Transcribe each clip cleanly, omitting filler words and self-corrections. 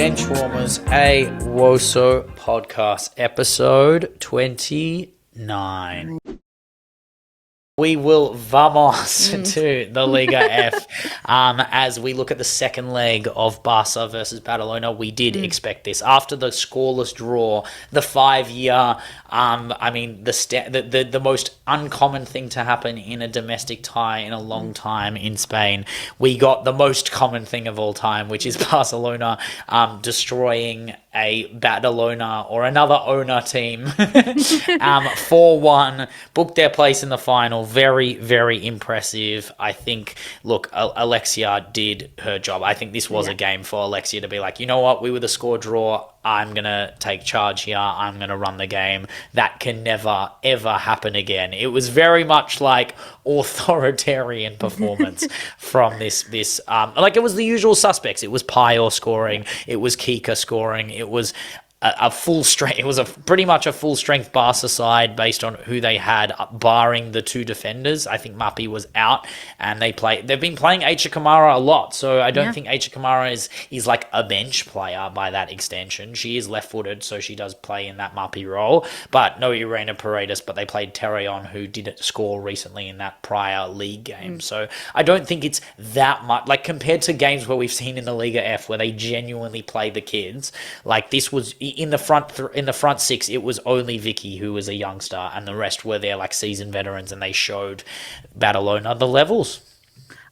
Benchwarmers, a Woso podcast, episode 29. We will vamos to the Liga F as we look at the second leg of Barca versus Badalona. We did expect this. After the scoreless draw, the 5-year, the most uncommon thing to happen in a domestic tie in a long time in Spain, we got the most common thing of all time, which is Barcelona destroying a Badalona or another owner team 4-1, booked their place in the final. Very, very impressive. I think, look, Alexia did her job. I think this was a game for Alexia to be like, you know what, we were the score draw. I'm going to take charge here. I'm going to run the game. That can never, ever happen again. It was very much like authoritarian performance from this. It was the usual suspects. It was Pajor scoring. It was Kika scoring. It was a full strength. It was pretty much a full strength Barca side based on who they had, barring the two defenders. I think Mapi was out, and they've been playing Aicha Kamara a lot, so I don't think Aicha Kamara is like a bench player by that extension. She is left-footed, so she does play in that Mapi role, but no Irene Paredes. But they played Terrayon, who didn't score recently in that prior league game. So I don't think it's that much like compared to games where we've seen in the Liga F where they genuinely play the kids. Like this was. In the front six, it was only Vicky who was a youngster, and the rest were their like seasoned veterans, and they showed Badalona the levels.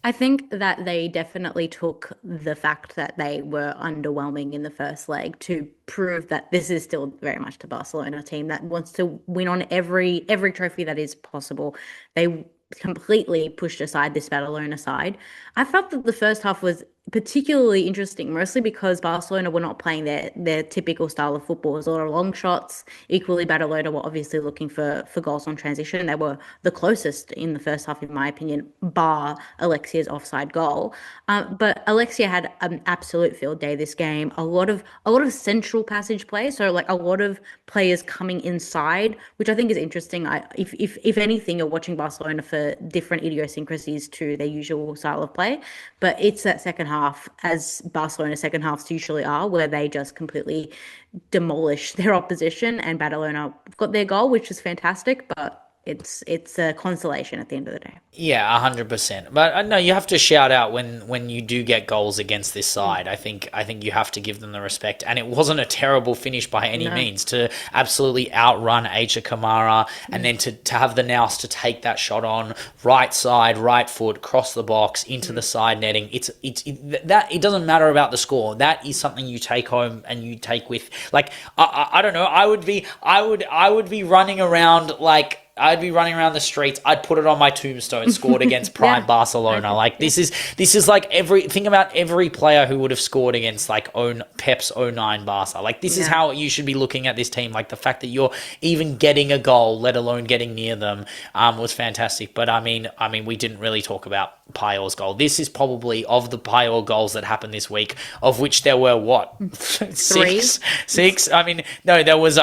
I think that they definitely took the fact that they were underwhelming in the first leg to prove that this is still very much the Barcelona team that wants to win on every trophy that is possible. They completely pushed aside this Badalona side. I felt that the first half was particularly interesting, mostly because Barcelona were not playing their typical style of football. It was a lot of long shots. Equally, Badalona were obviously looking for goals on transition. They were the closest in the first half, in my opinion, bar Alexia's offside goal. But Alexia had an absolute field day this game. A lot of central passage play, so like a lot of players coming inside, which I think is interesting. If anything, you're watching Barcelona for different idiosyncrasies to their usual style of play, but it's that second half, as Barcelona second halves usually are, where they just completely demolish their opposition, and Badalona got their goal, which is fantastic, but it's a consolation at the end of the day. Yeah, 100%. But no, you have to shout out when you do get goals against this side. I think you have to give them the respect. And it wasn't a terrible finish by any means to absolutely outrun Aicha Kamara, and then to have the nous to take that shot on right side, right foot, cross the box into the side netting. It doesn't matter about the score. That is something you take home and you take with. Like I don't know. I would be running around like. I'd be running around the streets. I'd put it on my tombstone. Scored against Prime Barcelona. Like this is like think about every player who would have scored against like Pep's 09 Barca. Like this is how you should be looking at this team. Like the fact that you're even getting a goal, let alone getting near them, was fantastic. But I mean, we didn't really talk about Pajor's goal. This is probably of the Pajor goals that happened this week, of which there were what six. I mean, no, there was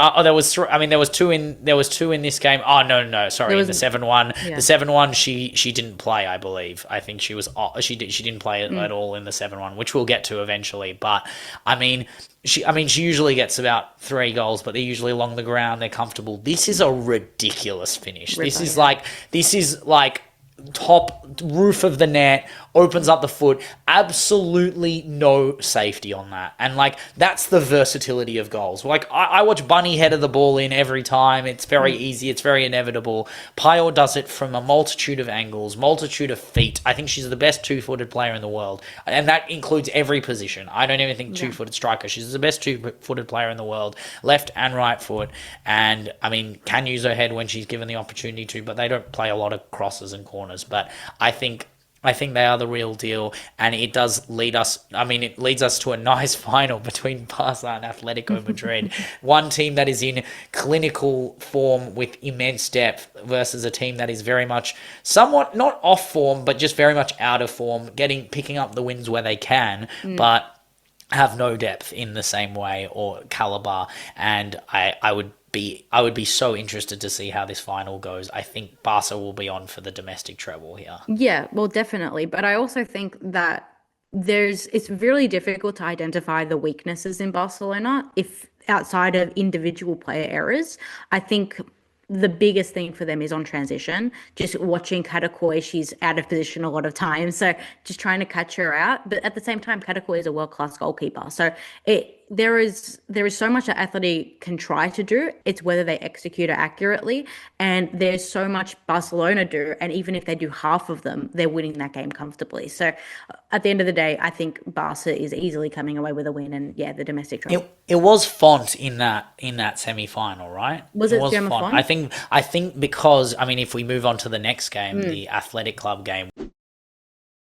three. I mean, there was two in this game. Oh no, sorry, in the 7-1. The 7-1, she didn't play, I believe. I think she didn't play at all in the 7-1, which we'll get to eventually. But she usually gets about 3 goals, but they're usually along the ground. They're comfortable. This is a ridiculous finish. This is like top roof of the net, opens up the foot, absolutely no safety on that. And like that's the versatility of goals. Like I watch Bunny header the ball in every time. It's very easy, it's very inevitable. Pajor does it from a multitude of angles, multitude of feet. I think she's the best 2-footed player in the world, and that includes every position. I don't even think 2-footed striker. She's the best 2-footed player in the world, left and right foot, and I mean can use her head when she's given the opportunity to, but they don't play a lot of crosses and corners. But I think they are the real deal, and it does lead us. I mean, it leads us to a nice final between Barca and Atletico Madrid. One team that is in clinical form with immense depth versus a team that is very much somewhat not off form, but just very much out of form, picking up the wins where they can, but have no depth in the same way or caliber. And I would be so interested to see how this final goes. I think Barca will be on for the domestic treble here. Yeah, well, definitely. But I also think that it's really difficult to identify the weaknesses in Barcelona if outside of individual player errors. I think the biggest thing for them is on transition. Just watching Katakoi, she's out of position a lot of times, so just trying to catch her out. But at the same time, Katakoi is a world-class goalkeeper, so there is so much that Athletic can try to do. It's whether they execute it accurately, and there's so much Barcelona do, and even if they do half of them, they're winning that game comfortably. So at the end of the day, I think Barca is easily coming away with a win, and yeah, the domestic trophy. It was Font in that semi-final, right? Was it Gemma Font? Font? I think because, I mean, if we move on to the next game, the Athletic Club game,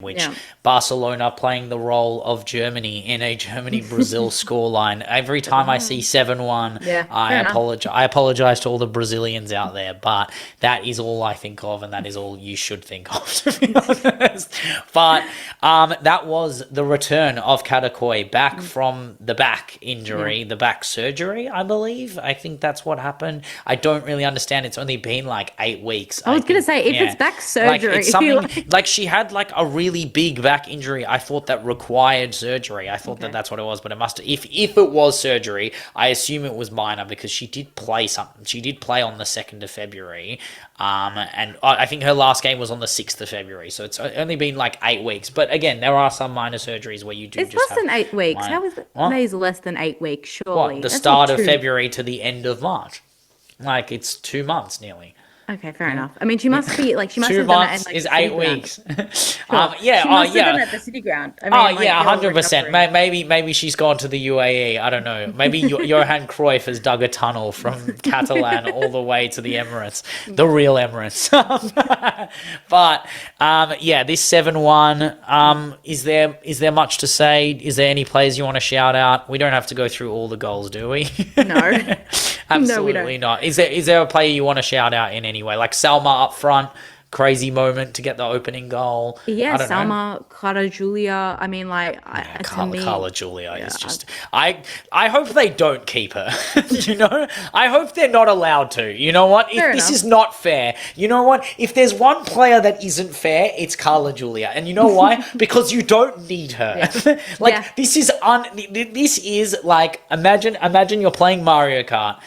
which Barcelona playing the role of Germany in a Germany-Brazil scoreline. Every time I see 7-1, I apologize to all the Brazilians out there, but that is all I think of, and that is all you should think of, to be honest. But that was the return of Katakoi back from the back injury, the back surgery, I believe. I think that's what happened. I don't really understand. It's only been like 8 weeks. I was going to say, if it's back surgery. Like, it's something, like she had like a really big back injury, I thought that required surgery. I thought that that's what it was, but it must. If it was surgery, I assume it was minor because she did play something. She did play on the 2nd of February, and I think her last game was on the 6th of February. So it's only been like 8 weeks. But again, there are some minor surgeries where you do. It's less than 8 weeks. How is it? May's less than 8 weeks? Surely. What, the start of February to the end of March? Like it's 2 months nearly. Okay, fair enough. I mean, she must be like she must 2 have done months it at, like, is the 8 City Ground. weeks. Sure. She must have done it at the City Ground. I mean, 100%. Maybe she's gone to the UAE. I don't know. Maybe Johan Cruyff has dug a tunnel from Catalan all the way to the Emirates, the real Emirates. But this 7-1. Is there much to say? Is there any players you want to shout out? We don't have to go through all the goals, do we? No. Absolutely not. Is there a player you want to shout out in any way? Like Salma up front, crazy moment to get the opening goal. Yeah, Salma, Clara Julia. I mean, like, Carla Julia is just. I hope they don't keep her. You know, I hope they're not allowed to. You know what? If this is not fair, you know what? If there's one player that isn't fair, it's Carla Julia, and you know why? Because you don't need her. This is This is like imagine you're playing Mario Kart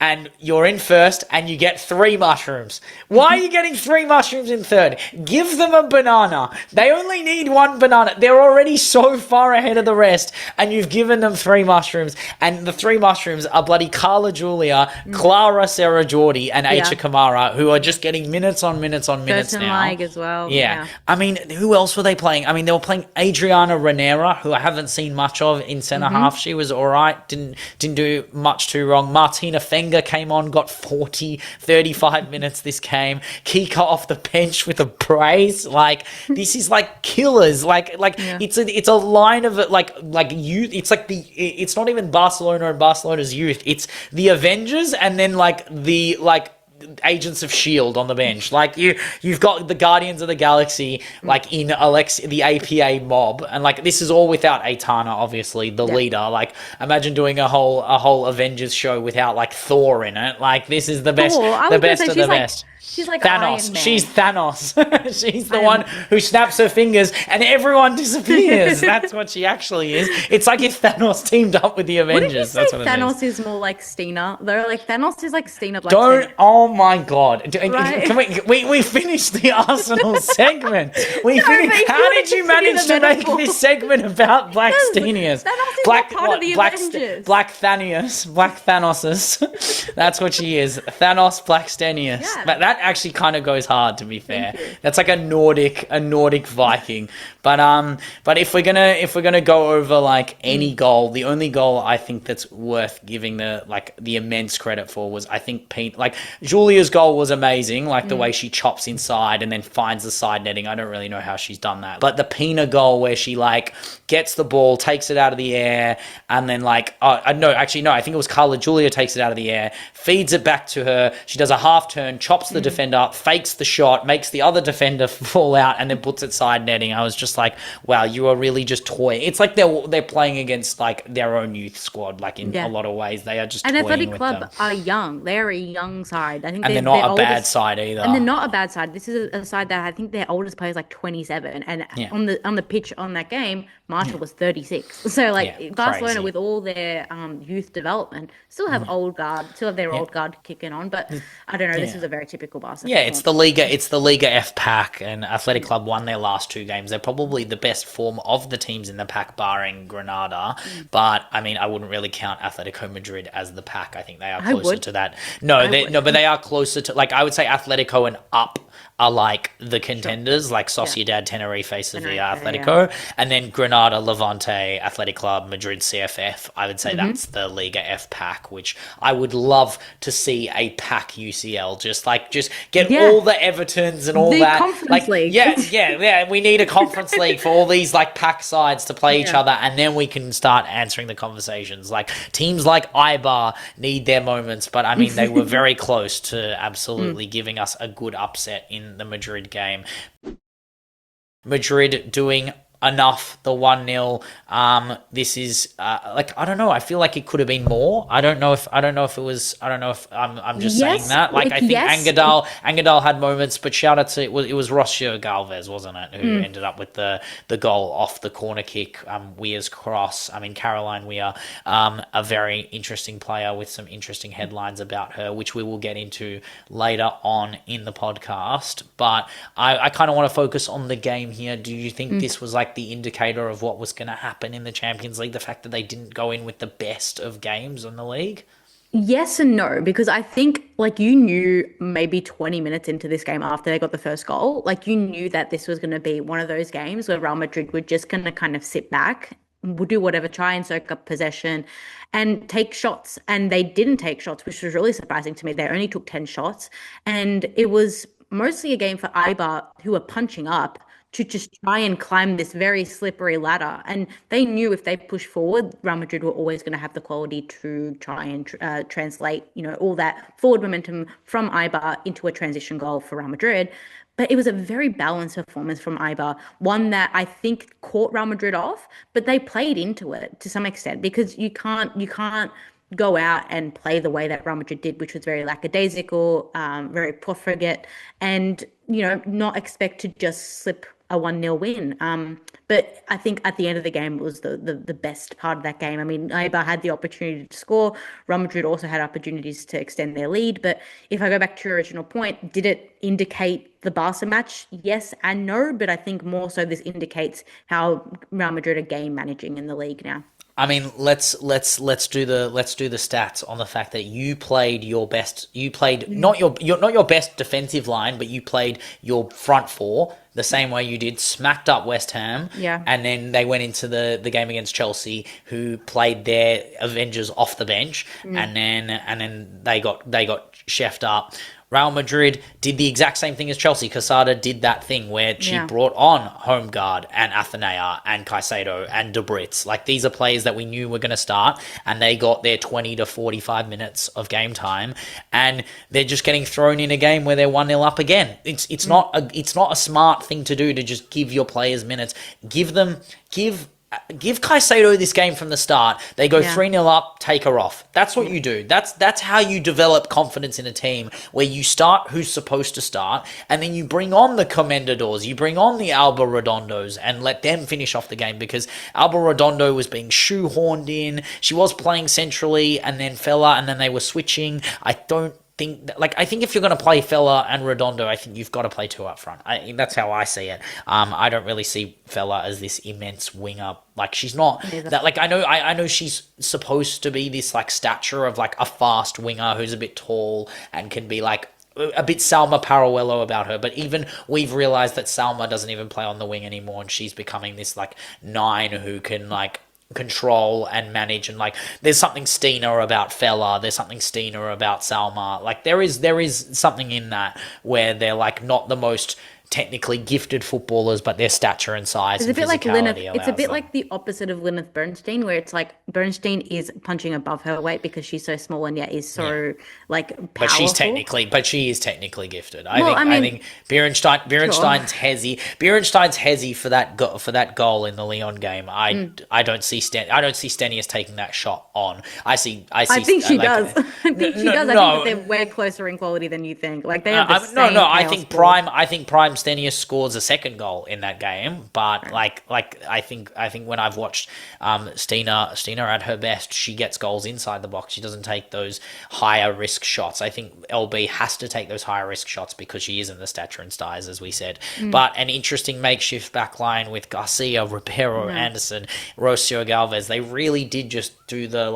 and you're in first and you get 3 mushrooms. Why are you getting 3 mushrooms in third? Give them a banana. They only need 1 banana. They're already so far ahead of the rest, and you've given them 3 mushrooms, and the 3 mushrooms are bloody Carla Julia, Clara Sarah Jordi, and Aicha Kamara, who are just getting minutes on minutes on minutes now. Leg as well. Yeah. I mean, who else were they playing? I mean, they were playing Adriana Renera, who I haven't seen much of in centre half. She was all right. Didn't do much too wrong. Martina Fenga came on, got 35 minutes this game. Kika off the bench with a brace. Like, this is like killers. It's a line of like youth. It's not even Barcelona and Barcelona's youth. It's the Avengers and then the Agents of S.H.I.E.L.D. on the bench. Like, you've got the Guardians of the Galaxy, like, in the APA mob, and like this is all without Aitana, obviously the leader. Like, imagine doing a whole Avengers show without like Thor in it. Like, this is the best, the best of the best. She's like Thanos. Iron Man. She's Thanos. She's the one who snaps her fingers and everyone disappears. That's what she actually is. It's like if Thanos teamed up with the Avengers. That's what Thanos is more like Stina. Though, like, Thanos is like Stina Black. Oh my God. Right? Can we finished the Arsenal segment. How did you manage to make this segment about Black Stenius? Black Thanius. Black Thanoses. That's what she is. Thanos Black Stenius. Yeah. But that actually kind of goes hard, to be fair. That's like a Nordic Viking. But if we're gonna go over like any goal, the only goal I think that's worth giving the immense credit for was, I think, Pina. Like, Julia's goal was amazing, like the way she chops inside and then finds the side netting. I don't really know how she's done that. But the Pina goal where she like gets the ball, takes it out of the air, and then I think it was Carla Julia takes it out of the air, feeds it back to her. She does a half turn, chops the defender, fakes the shot, makes the other defender fall out, and then puts it side netting. I was just just like, wow, you are really just toying. It's like they're playing against like their own youth squad. Like in a lot of ways, they are just and toying Athletic with Club them. are young. They're a young side. I think And they're they're not a bad oldest, side either. and they're not a bad side. This is a side that I think their oldest player is like 27, and Yeah. on the pitch on that game, Marshall was 36. So like Yeah, Barcelona crazy. with all their youth development still have their old guard kicking on. But I don't know. This is a very typical Barcelona. Yeah, it's the Liga. It's the Liga F pack, and Athletic Club won their last two games. They're probably the best form of the teams in the pack, barring Granada. But I mean, I wouldn't really count Atletico Madrid as the pack. I think they are closer to that. No, but they are closer to, like, I would say Atletico and up are like the contenders, like Sociedad, Tenerife, Sevilla, Atletico, and then Granada, Levante, Athletic Club, Madrid, CFF. I would say that's the Liga F pack, which I would love to see a pack UCL, just get all the Evertons and all the that. Conference League. Yeah. We need a conference league for all these like pack sides to play each other, and then we can start answering the conversations. Like teams like Eibar need their moments, but I mean they were very close to absolutely giving us a good upset in the Madrid game. Madrid doing enough, the 1-0. This is like, I don't know, I feel like it could have been more. I don't know if I'm just saying that. Like, I think Angadal had moments, but shout out to it was Rocio Galvez, wasn't it, who ended up with the goal off the corner kick, Weir's cross. I mean, Caroline Weir, a very interesting player with some interesting headlines about her, which we will get into later on in the podcast. But I kind of want to focus on the game here. Do you think this was like the indicator of what was going to happen in the Champions League, the fact that they didn't go in with the best of games in the league? Yes and no, because I think like you knew maybe 20 minutes into this game after they got the first goal, like you knew that this was going to be one of those games where Real Madrid were just going to kind of sit back, would do whatever, try and soak up possession and take shots. And they didn't take shots, which was really surprising to me. They only took 10 shots. And it was mostly a game for Eibar, who were punching up to just try and climb this very slippery ladder. And they knew if they pushed forward, Real Madrid were always going to have the quality to try and translate, all that forward momentum from Eibar into a transition goal for Real Madrid. But it was a very balanced performance from Eibar, one that I think caught Real Madrid off, but they played into it to some extent, because you can't go out and play the way that Real Madrid did, which was very lackadaisical, very profligate, and not expect to just slip a 1-0 win. But I think at the end of the game, it was the best part of that game. I mean, Eibar had the opportunity to score. Real Madrid also had opportunities to extend their lead. But if I go back to your original point, did it indicate the Barca match? Yes and no. But I think more so this indicates how Real Madrid are game managing in the league now. I mean, let's do the stats on the fact that you played your best. You played not your best defensive line, but you played your front four the same way you did, smacked up West Ham. Yeah. And then they went into the game against Chelsea, who played their Avengers off the bench, and then they got chefed up. Real Madrid did the exact same thing as Chelsea. Quesada did that thing where she brought on home guard and Athenea and Caicedo and De Bruyne. Like, these are players that we knew were going to start, and they got their 20 to 45 minutes of game time, and they're just getting thrown in a game where they're 1-0 up again. It's not a smart thing to do, to just give your players minutes. Give Caicedo this game from the start. They go 3-0 up, take her off. That's what you do. That's how you develop confidence in a team, where you start who's supposed to start, and then you bring on the Comendadors, you bring on the Alba Redondos, and let them finish off the game, because Alba Redondo was being shoehorned in. She was playing centrally, and then Fella, and then they were switching. I think if you're going to play Fella and Redondo, I think you've got to play two up front. That's how I see it. I don't really see Fella as this immense winger. Like, she's not that. Like, I know she's supposed to be this like stature of like a fast winger who's a bit tall and can be like a bit Salma Parallelo about her, but even we've realized that Salma doesn't even play on the wing anymore, and she's becoming this like 9 who can like control and manage, and like there's something Stina about Fella, there's something Stina about Salma. Like there is something in that where they're like not the most technically gifted footballers, but their stature and size It's and a bit like physicality It's a allows bit them. like the opposite of Lineth Bernstein, where it's like Bernstein is punching above her weight because she's so small and yet is Yeah. so like But powerful. she is technically gifted. Well, I I mean, think sure. Beerenstein's hezzy for that goal in the Leon game. I don't see Stenius taking that shot on. I think she like does. I think she does. I think that no. they're way closer in quality than you think. Like they have the No, same I chaos think ball. Prime Stenius scores a second goal in that game, but I think when I've watched Stina at her best, she gets goals inside the box. She doesn't take those higher risk shots. I think LB has to take those higher risk shots because she isn't the stature and size, as we said. But an interesting makeshift back line with Garcia, Ribeiro, Anderson, Rocio Galvez. They really did just do the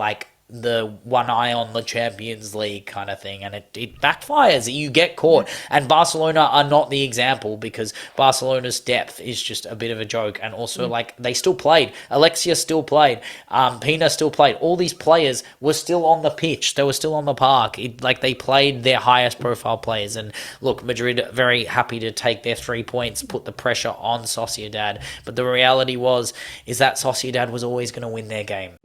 one eye on the Champions League kind of thing, and it backfires. You get caught, and Barcelona are not the example because Barcelona's depth is just a bit of a joke, and also they still played. Alexia still played. Pina still played. All these players were still on the pitch. They were still on the park. They played their highest profile players, and look, Madrid very happy to take their 3 points, put the pressure on Sociedad, but the reality is that Sociedad was always going to win their game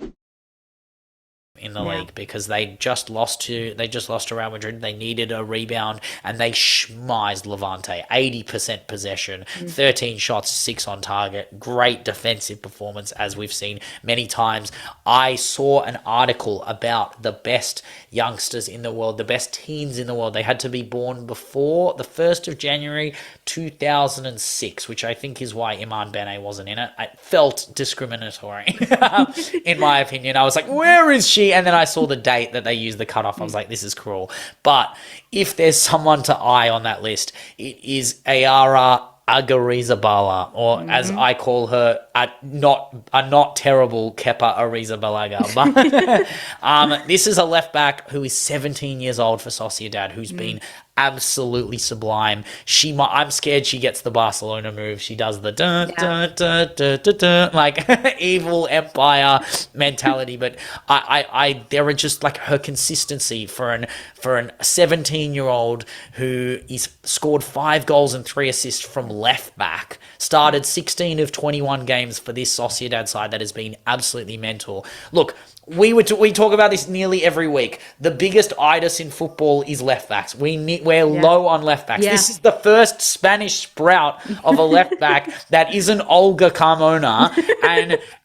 in the league because they just lost to Real Madrid. They needed a rebound and they schmized Levante. 80% possession, 13 shots, 6 on target. Great defensive performance, as we've seen many times. I saw an article about the best youngsters in the world, the best teens in the world. They had to be born before the 1st of January 2006, which I think is why Iman Bene wasn't in it. It felt discriminatory in my opinion. I was like, where is she? And then I saw the date that they used the cutoff. I was like, this is cruel. But if there's someone to eye on that list, it is Ayara Agirrezabala, or as I call her, a not terrible Kepa Arrizabalaga. But this is a left back who is 17 years old for Sociedad, who's been absolutely sublime. I'm scared she gets the Barcelona move. She does the dun, dun, dun, dun, dun, dun, like evil empire mentality. But there are just like her consistency for an 17-year-old who is scored 5 goals and 3 assists from left back. Started 16 of 21 games for this Sociedad side that has been absolutely mental. Look, we talk about this nearly every week. The biggest itis in football is left backs. We're low on left backs. Yeah. This is the first Spanish sprout of a left back that isn't Olga Carmona.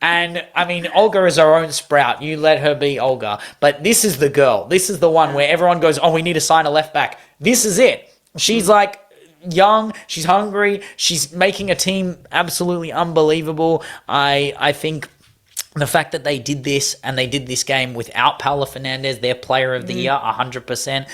And I mean, Olga is her own sprout. You let her be Olga. But this is the girl. This is the one where everyone goes, oh, we need to sign a left back. This is it. She's like young, she's hungry, she's making a team absolutely unbelievable. I think the fact that they did this and they did this game without Paula Fernandez, their player of the year, 100%,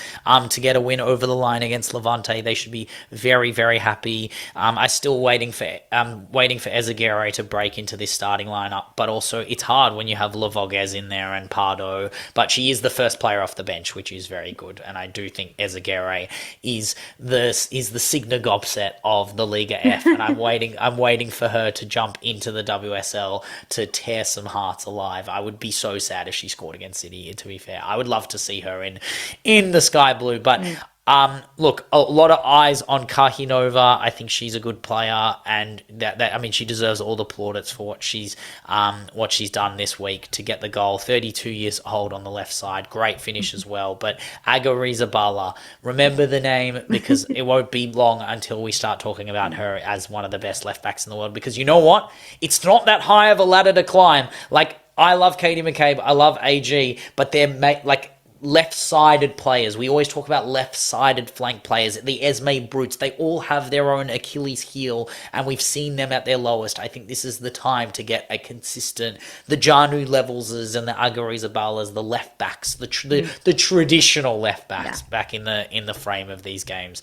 to get a win over the line against Levante, they should be very, very happy. I'm still waiting for Ezagüero to break into this starting lineup, but also it's hard when you have Lavoguez in there and Pardo, but she is the first player off the bench, which is very good, and I do think Ezagüero is the Signa Gobset of the Liga F, and I'm waiting for her to jump into the WSL to tear some hearts alive. I would be so sad if she scored against City, to be fair. I would love to see her in the sky blue, but look, a lot of eyes on Kahinova. I think she's a good player, and I mean, she deserves all the plaudits for what she's done this week to get the goal. 32 years old on the left side, great finish as well. But Agirrezabala, remember the name because it won't be long until we start talking about her as one of the best left backs in the world. Because you know what? It's not that high of a ladder to climb. Like, I love Katie McCabe, I love AG, but they're left-sided players. We always talk about left-sided flank players. The Esme Brutes, they all have their own Achilles heel, and we've seen them at their lowest. I think this is the time to get a consistent, the Janu Levelses and the Agirrezabalas, the left-backs, the traditional left-backs back in the frame of these games.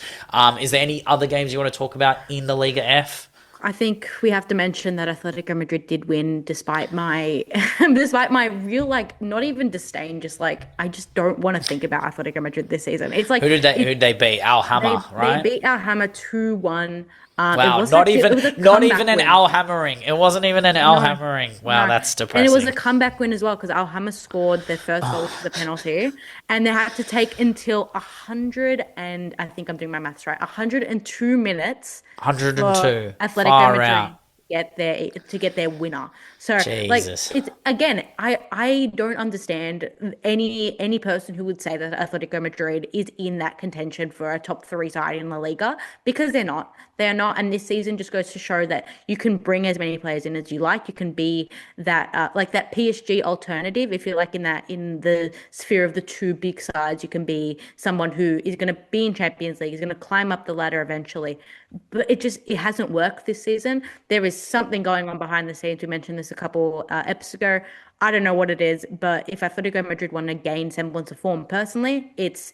Is there any other games you want to talk about in the Liga F? I think we have to mention that Atletico Madrid did win despite my real, like, not even disdain, just like I just don't want to think about Atletico Madrid this season. It's like who did they beat? Alhama, right? They beat Alhama 2-1. Wow, It was not it even was a not comeback even an win. Al hammering. It wasn't even an Al No, hammering. Wow, no. that's And it was depressing. a comeback win as well because Alhama scored their first goal, which was a penalty, and they had to take until 100 and I think I'm doing my maths right, 102 minutes for 102. Atletico Far out. Madrid to get their winner. So like Jesus. it's again, I don't understand any person who would say that Atletico Madrid is in that contention for a top three side in La Liga because they're not. They're not, and this season just goes to show that you can bring as many players in as you like. You can be that like that PSG alternative. If you're like in the sphere of the two big sides, you can be someone who is going to be in Champions League, is going to climb up the ladder eventually. But it hasn't worked this season. There is something going on behind the scenes. We mentioned this a couple episodes ago. I don't know what it is, but if Atletico Madrid want to gain semblance of form, personally, it's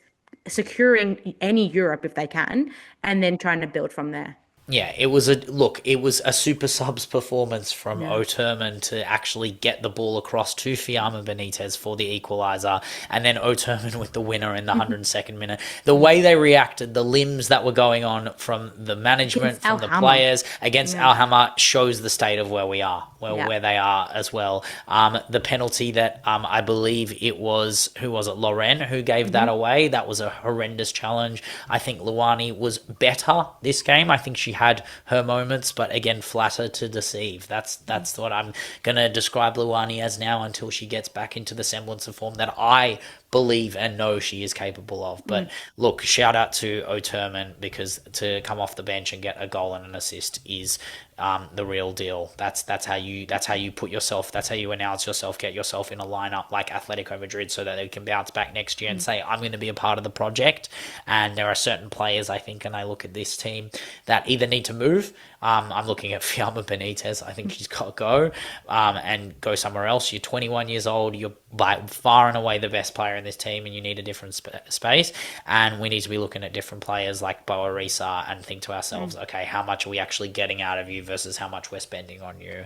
securing any Europe if they can, and then trying to build from there. Yeah, it was a super subs performance from Yeah. Oterman to actually get the ball across to Fiamma Benitez for the equaliser, and then Oterman with the winner in the 102nd minute. The way they reacted, the limbs that were going on from the management, Against from the Alhama. players against Yeah. Alhama shows the state of where we are, Yeah. where they are as well. The penalty that I believe it was, who was it, Loren, who gave that away. That was a horrendous challenge. I think Luani was better this game. I think she had her moments, but again, flatter to deceive. That's what I'm gonna describe Luani as now until she gets back into the semblance of form that I believe and know she is capable of. But look, shout out to Oterman because to come off the bench and get a goal and an assist is the real deal. That's how you put yourself. That's how you announce yourself. Get yourself in a lineup like Atletico Madrid so that they can bounce back next year and say, I'm going to be a part of the project. And there are certain players, I think, and I look at this team that either need to move. I'm looking at Fiamma Benitez. I think she's got to go and go somewhere else. You're 21 years old. You're by far and away the best player in this team, and you need a different space. And we need to be looking at different players like Boa Risa and think to ourselves, okay, how much are we actually getting out of you versus how much we're spending on you?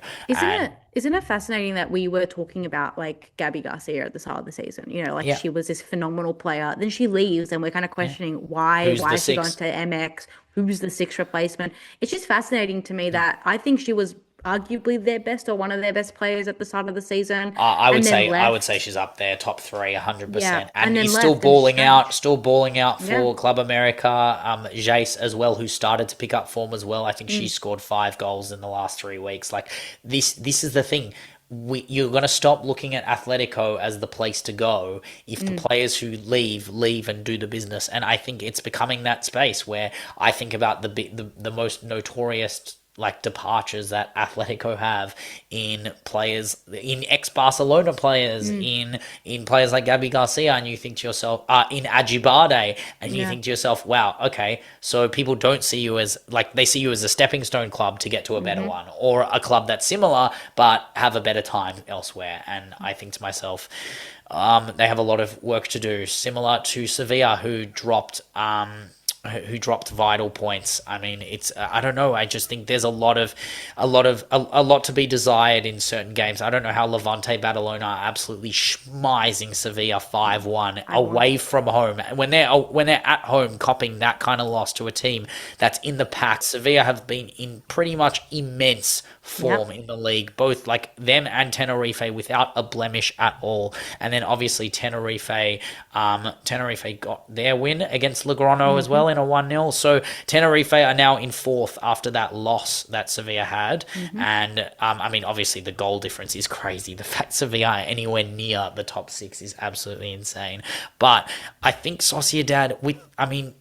Isn't it fascinating that we were talking about like Gabby Garcia at the start of the season? You know, like Yeah, she was this phenomenal player. Then she leaves and we're kind of yeah. questioning Who's why the is she going six? to MX? Who's the sixth replacement? It's just fascinating to me that I think she was arguably their best or one of their best players at the start of the season and then I would say left. she's up there, top three, Yeah, 100%, and and then is left and strange. still balling out Yeah. for Club America. Jace as well, who started to pick up form as well. I think she scored 5 goals in the last 3 weeks. Like this is the thing. You're going to stop looking at Atletico as the place to go if the players who leave and do the business. And I think it's becoming that space where I think about the most notorious like departures that Atletico have in players, in ex-Barcelona players, in players like Gabby Garcia, and you think to yourself, in Ajibade, and you Yeah. think to yourself, wow, okay, so people don't see you as, like, they see you as a stepping stone club to get to a better one, or a club that's similar, but have a better time elsewhere. And I think to myself, they have a lot of work to do, similar to Sevilla, who dropped vital points. I mean, it's I don't know. I just think there's a lot to be desired in certain games. I don't know how Levante Badalona are absolutely schmizing Sevilla 5-1 away from home. When they're at home copping that kind of loss to a team that's in the pack. Sevilla have been in pretty much immense form in the league, both like them and Tenerife without a blemish at all. And then obviously Tenerife got their win against Logroño as well in a 1-0. So Tenerife are now in fourth after that loss that Sevilla had. And I mean, obviously the goal difference is crazy. The fact Sevilla are anywhere near the top six is absolutely insane. But I think Sociedad,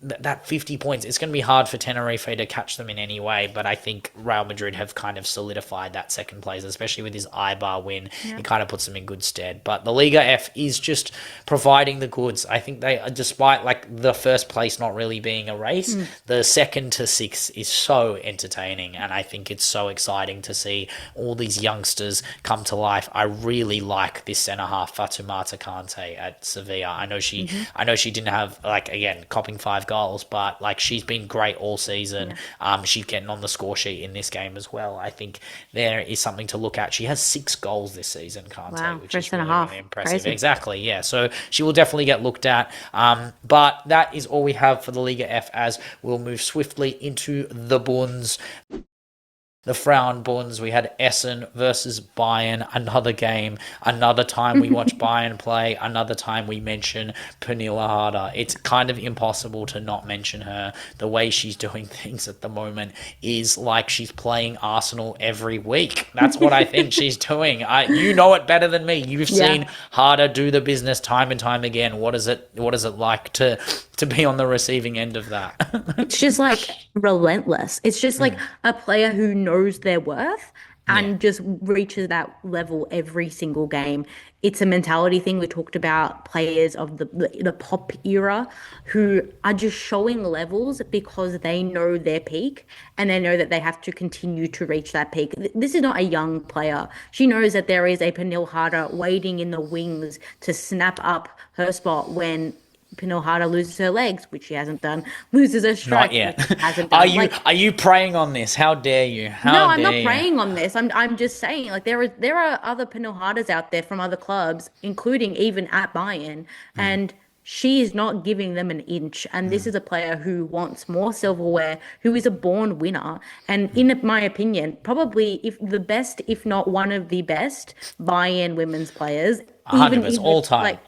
that 50 points, it's going to be hard for Tenerife to catch them in any way. But I think Real Madrid have kind of solidified that second place, especially with his Eibar win. It kind of puts them in good stead. But the Liga F is just providing the goods. I think they, despite like the first place not really being a race, the second to sixth is so entertaining, and I think it's so exciting to see all these youngsters come to life. I really like this centre half, Fatoumata Kanteh at Sevilla. I know she didn't have, like, again, copping 5 goals, but like she's been great all season. She's getting on the score sheet in this game as well. I think think there is something to look at. She has 6 goals this season, Kanteh, which first is and really, a half. really impressive. Crazy. Exactly, yeah. So she will definitely get looked at. But that is all we have for the Liga F, as we'll move swiftly into the Bunds. The Frauen Bunds, we had Essen versus Bayern, another game, another time we watch Bayern play, another time we mention Pernille Harder. It's kind of impossible to not mention her. The way she's doing things at the moment is like she's playing Arsenal every week. That's what I think she's doing. You know it better than me. You've seen Harder do the business time and time again. What is it like to be on the receiving end of that? It's just like relentless. It's just like a player who knows their worth and just reaches that level every single game. It's a mentality thing. We talked about players of the pop era who are just showing levels because they know their peak and they know that they have to continue to reach that peak. This is not a young player. She knows that there is a Pernille Harder waiting in the wings to snap up her spot when Pernille Harder loses her legs, which she hasn't done, loses her strike, Not yet. which she hasn't done. Are you praying on this? How dare you? No, I'm not praying on this. I'm just saying, like, there are other Pernille Harders out there from other clubs, including even at Bayern, and she is not giving them an inch. And this is a player who wants more silverware, who is a born winner, and in my opinion, probably if the best, if not one of the best Bayern women's players. 100% all time.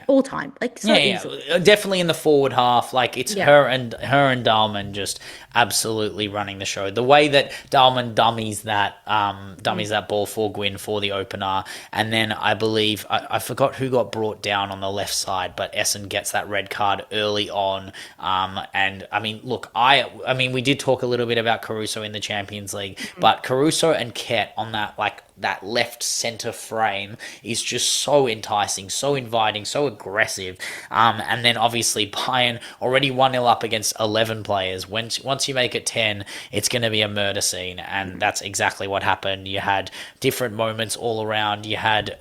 All time. Like so easily. Definitely in the forward half. Like it's her and Dahlmann just absolutely running the show. The way that Dahlmann dummies that ball for Gwyn for the opener, and then I believe I forgot who got brought down on the left side, but Essen gets that red card early on. And I mean, look, I mean, we did talk a little bit about Caruso in the Champions League, but Caruso and Ket on that left center frame is just so enticing, so inviting, so aggressive. And then obviously Bayern already 1-0 up against 11 players. Once you make it 10, it's going to be a murder scene. And that's exactly what happened. You had different moments all around. You had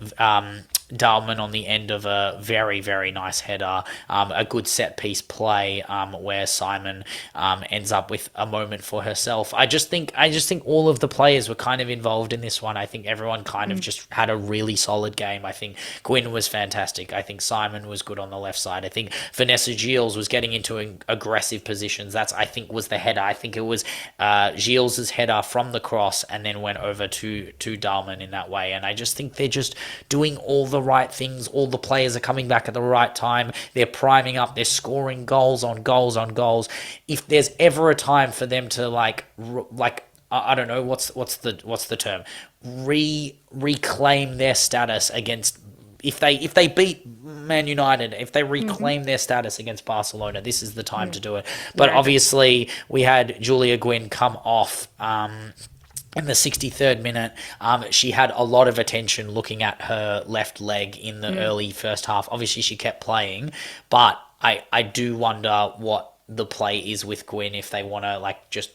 Dahlmann on the end of a very, very nice header, a good set piece play where Simon ends up with a moment for herself. I just think all of the players were kind of involved in this one. I think everyone kind of just had a really solid game. I think Gwyn was fantastic. I think Simon was good on the left side. I think Vanessa Gilles was getting into aggressive positions. I think was the header. I think it was Gilles' header from the cross and then went over to Dahlmann in that way. And I just think they're just doing all the right things. All the players are coming back at the right time. They're priming up. They're scoring goals on goals on goals. If there's ever a time for them to I don't know what's the term, reclaim their status against, if they beat Man United, if they reclaim their status against Barcelona, this is the time to do it. But obviously we had Julia Gwyn come off in the 63rd minute. She had a lot of attention looking at her left leg in the early first half. Obviously she kept playing, but I do wonder what the play is with Gwyn if they want to just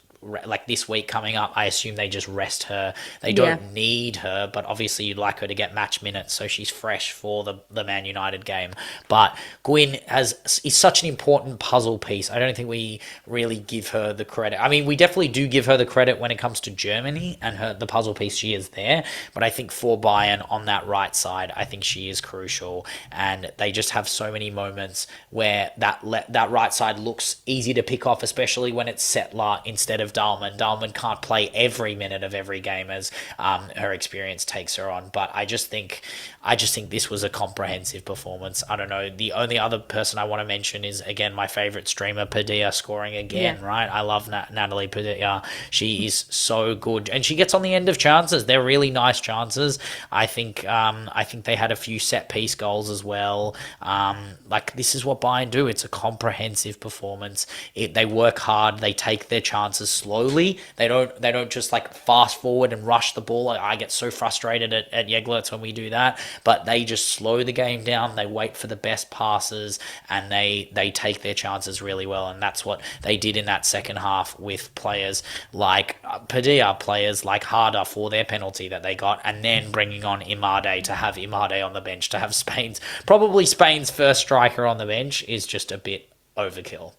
this week coming up. I assume they just rest her. They don't need her, but obviously you'd like her to get match minutes so she's fresh for the Man United game. But Gwyn is such an important puzzle piece. I don't think we really give her the credit. I mean, we definitely do give her the credit when it comes to Germany and the puzzle piece she is there, but I think for Bayern on that right side, I think she is crucial, and they just have so many moments where that right side looks easy to pick off, especially when it's Settler instead of Dahlmann. Dahlmann can't play every minute of every game as her experience takes her on. But I just think this was a comprehensive performance. I don't know. The only other person I want to mention is, again, my favorite streamer, Padilla, scoring again, right? I love Natalie Padilla. She is so good. And she gets on the end of chances. They're really nice chances. I think they had a few set piece goals as well. This is what Bayern do. It's a comprehensive performance. They work hard. They take their chances slowly. They don't just fast forward and rush the ball. I get so frustrated at Jägerlitz when we do that, but they just slow the game down. They wait for the best passes and they take their chances really well. And that's what they did in that second half with players like Padilla, players like Harder for their penalty that they got, and then bringing on Imade, to have Imade on the bench, to have Spain's first striker on the bench is just a bit overkill.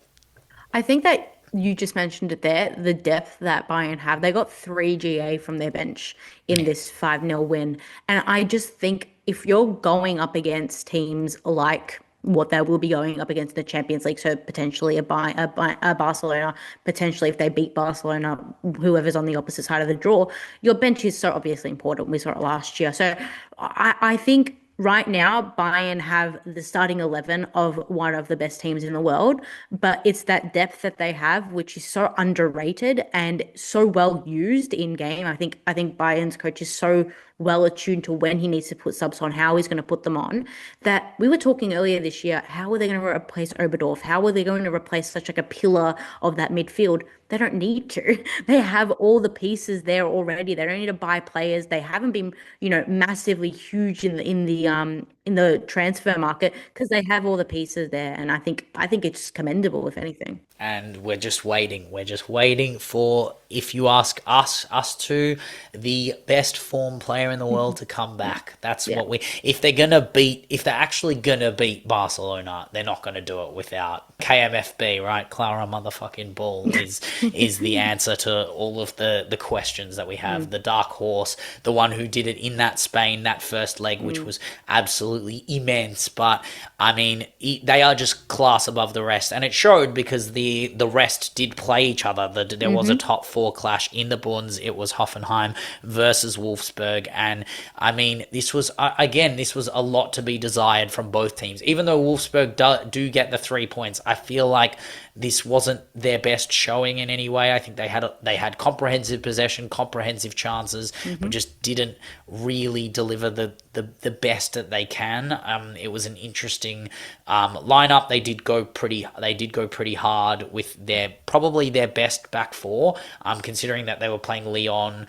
I think that you just mentioned it there, the depth that Bayern have. They got 3 GA from their bench in this 5-0 win. And I just think if you're going up against teams like what they will be going up against the Champions League, so potentially a Barcelona, potentially if they beat Barcelona, whoever's on the opposite side of the draw, your bench is so obviously important. We saw it last year. So I think right now, Bayern have the starting 11 of one of the best teams in the world, but it's that depth that they have, which is so underrated and so well used in game. I think Bayern's coach is so well attuned to when he needs to put subs on, how he's going to put them on, that we were talking earlier this year, how are they going to replace Oberdorf? How are they going to replace such like a pillar of that midfield? They don't need to. They have all the pieces there already. They don't need to buy players. They haven't been, massively huge in the transfer market because they have all the pieces there. And I think it's commendable, if anything. And we're just waiting. We're just waiting for, if you ask us two, the best form player in the world to come back. That's what if they're actually gonna beat Barcelona, they're not gonna do it without KMFB, right? Clara motherfucking Ball is the answer to all of the questions that we have. The dark horse, the one who did it in that first leg, which was absolutely immense. But I mean, they are just class above the rest, and it showed because the rest did play each other. There was a top 4 clash in the Bundes. It was Hoffenheim versus Wolfsburg, and I mean, this was a lot to be desired from both teams. Even though Wolfsburg do get the 3 points, I feel like this wasn't their best showing in any way. I think they had comprehensive possession, comprehensive chances, but just didn't really deliver the best that they can. It was an interesting lineup. They did go pretty hard with probably their best back four, considering that they were playing Lyon.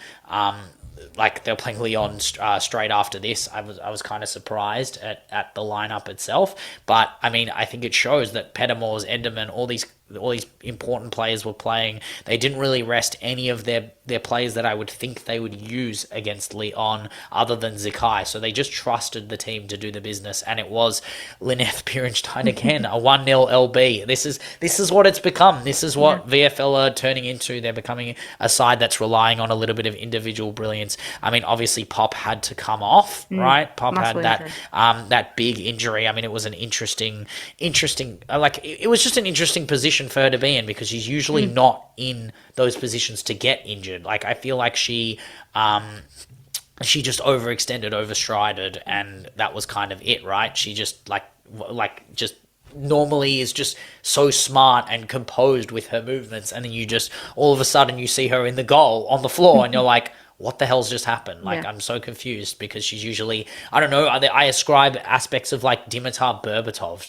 Straight after this. I was kind of surprised at the lineup itself, but I mean, I think it shows that Petamors, Enderman, all these important players were playing. They didn't really rest any of their players that I would think they would use against Lyon other than Zakai. So they just trusted the team to do the business, and it was Lineth Bierenstein again, a 1-0 LB. This is what it's become. This is what VFL are turning into. They're becoming a side that's relying on a little bit of individual brilliance. I mean, obviously Pop had to come off, right? Pop had that big injury. I mean, it was an interesting, it was just an interesting position for her to be in, because she's usually not in those positions to get injured. Like, I feel like she just overextended, overstrided, and that was kind of it, right? She just just normally is just so smart and composed with her movements, and then you just all of a sudden you see her in the goal on the floor and you're like, what the hell's just happened? I'm so confused, because she's usually, I don't know, I ascribe aspects of like Dimitar Berbatov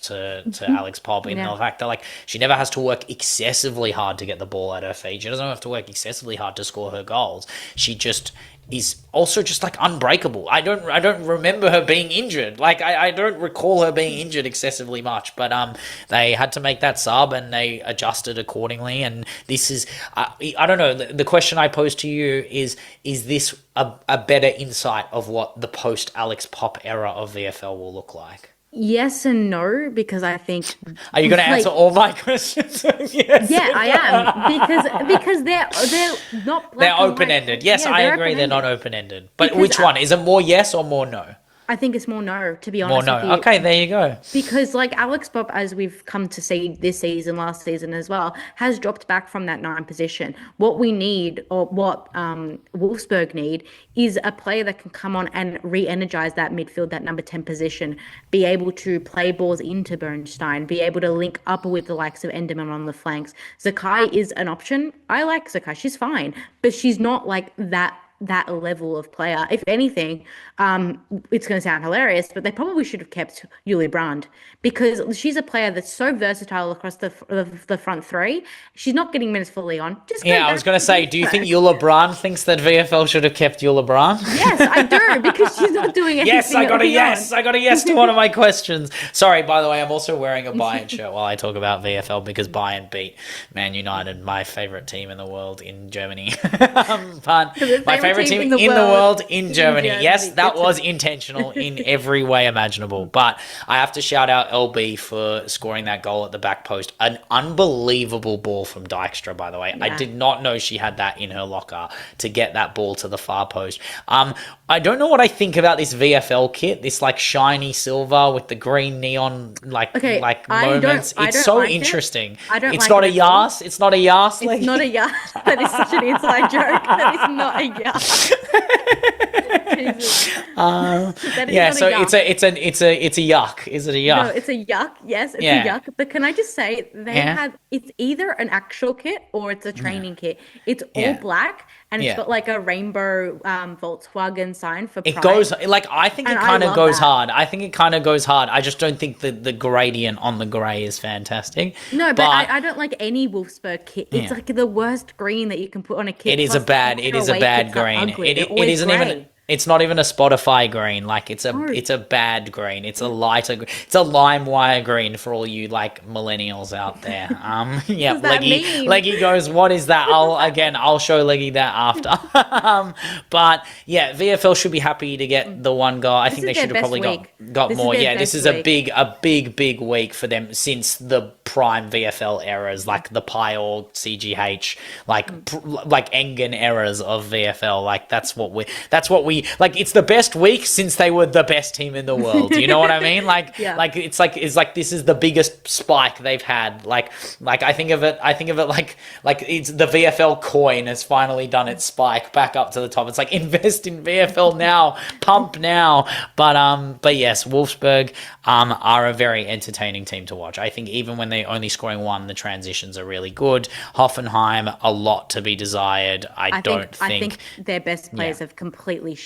to Alex Pop in the fact that she never has to work excessively hard to get the ball at her feet. She doesn't have to work excessively hard to score her goals. She just is also just unbreakable. I don't remember her being injured. I don't recall her being injured excessively much, but they had to make that sub and they adjusted accordingly. And this is, I don't know, the question I pose to you is this a better insight of what the post Alex Pop era of VFL will look like? Yes and no, because I think. Are you going to answer all my questions? Yes. Yeah, I am, because they're not. They're open ended. Yes, I agree. They're not open ended. But because which one is it? More yes or more no? I think it's more no, to be honest. More no. Okay, there you go. Because Alex Pop, as we've come to see this season, last season as well, has dropped back from that 9 position. What we need, or what Wolfsburg need, is a player that can come on and re-energize that midfield, that number 10 position, be able to play balls into Bernstein, be able to link up with the likes of Enderman on the flanks. Zakai is an option. I like Zakai. She's fine, but she's not that level of player. If anything, it's going to sound hilarious, but they probably should have kept Julie Brand, because she's a player that's so versatile across the front three. She's not getting minutes for Leon. I was going to say, do you think Julie Brand thinks that VFL should have kept Julie Brand? Yes, I do, because she's not doing anything. Yes, I got a yes. I got a yes to one of my questions. Sorry, by the way, I'm also wearing a Bayern shirt while I talk about VFL, because Bayern beat Man United, my favourite team in the world in Germany. But my favorite team in the world in Germany. Yes, that was intentional in every way imaginable. But I have to shout out LB for scoring that goal at the back post. An unbelievable ball from Dijkstra, by the way. Yeah. I did not know she had that in her locker to get that ball to the far post. I don't know what I think about this VFL kit, this like shiny silver with the green neon moments. It's so interesting. It's not a Yas. It's not a Yas. It's not a Yas. That is such an inside joke. That is not a Yas. It's a yuck. Is it a yuck? No, it's a yuck. Yes, it's a yuck. But can I just say it's either an actual kit or it's a training kit. It's all black and it's got like a rainbow Volkswagen sign for pride. It goes like I think it kind of goes hard. I think it kind of goes hard. I just don't think the gradient on the grey is fantastic. No, but I don't like any Wolfsburg kit. It's like the worst green that you can put on a kit. It is a bad green. It isn't even. It's not even a Spotify green. Like it's a bad green. It's a lighter. It's a lime wire green for all you like millennials out there. Leggy goes, what is that? I'll show Leggy that after. But yeah, VFL should be happy to get the one goal. I think they should have probably got more. Yeah, this is a big week for them since the prime VFL eras, like the Pajor, CGH, like Engen eras of VFL. Like that's what we like. It's the best week since they were the best team in the world. You know what I mean? Like it's like this is the biggest spike they've had. Like I think of it like it's the VFL coin has finally done its spike back up to the top. It's like invest in VFL now, pump now. But yes, Wolfsburg are a very entertaining team to watch. I think even when they're only scoring one, the transitions are really good. Hoffenheim, a lot to be desired. I think their best players have completely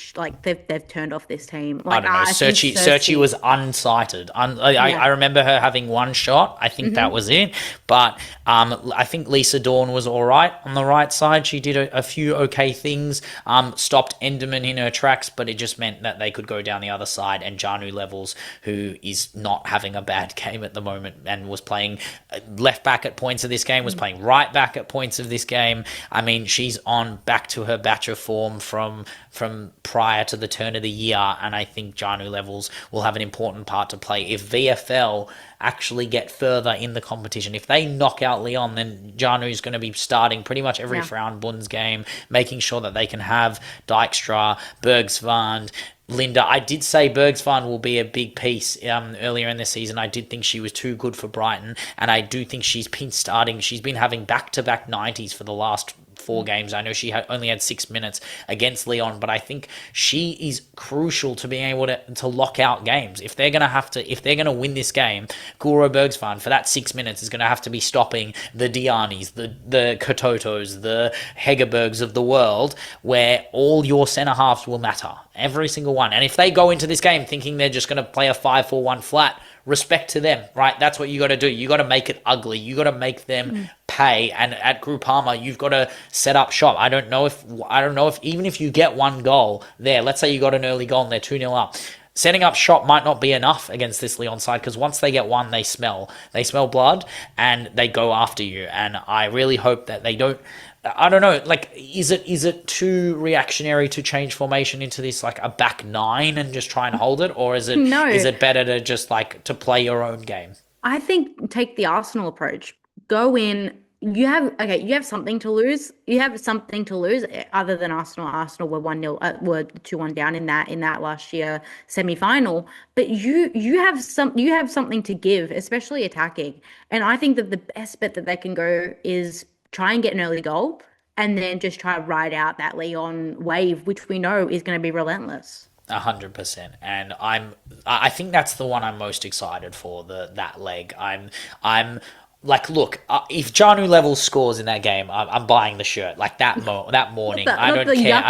they've turned off this team. Like, I don't know. Searchy was unsighted. I remember her having one shot. I think that was it. But I think Lisa Dawn was all right on the right side. She did a few okay things. Stopped Enderman in her tracks, but it just meant that they could go down the other side. And Janu Levels, who is not having a bad game at the moment and was playing left back at points of this game, was playing right back at points of this game. I mean, she's on back to her batch of form from prior to the turn of the year, and I think Janu Levels will have an important part to play if VFL actually get further in the competition. If they knock out Lyon, then Janu's going to be starting pretty much every Frauenbund's game, making sure that they can have Dijkstra, Bergsvand, Linda. I did say Bergsvand will be a big piece earlier in the season. I did think she was too good for Brighton, and I do think she's been having back-to-back 90s for the last 4 games. I know she only had 6 minutes against Lyon, but I think she is crucial to being able to lock out games. If they're going to win this game, Guro Bergsvand for that 6 minutes is going to have to be stopping the Dianis, the Katotos, the Hegerbergs of the world, where all your centre halves will matter. Every single one. And if they go into this game thinking they're just going to play a 5-4-1 flat, respect to them, right? That's what you got to do. You got to make it ugly. You got to make them pay. And at Groupama, you've got to set up shop. I don't know if even if you get one goal there, let's say you got an early goal and they're 2-0 up, setting up shop might not be enough against this Lyon side, because once they get one, they smell blood and they go after you. And I really hope that they don't. I don't know, like, is it too reactionary to change formation into this, like, a back 9 and just try and hold it? Or is it better to just, like, to play your own game? I think take the Arsenal approach. Go in. You have something to lose. You have something to lose other than Arsenal. Arsenal were 1-0, were 2-1 down in that last year semi-final. But you have something to give, especially attacking. And I think that the best bet that they can go is try and get an early goal and then just try to ride out that Lyon wave, which we know is going to be relentless. 100%. And I think that's the one I'm most excited for, that leg. I'm like, look, if Janu Levels scores in that game, I'm buying the shirt. Like that morning, I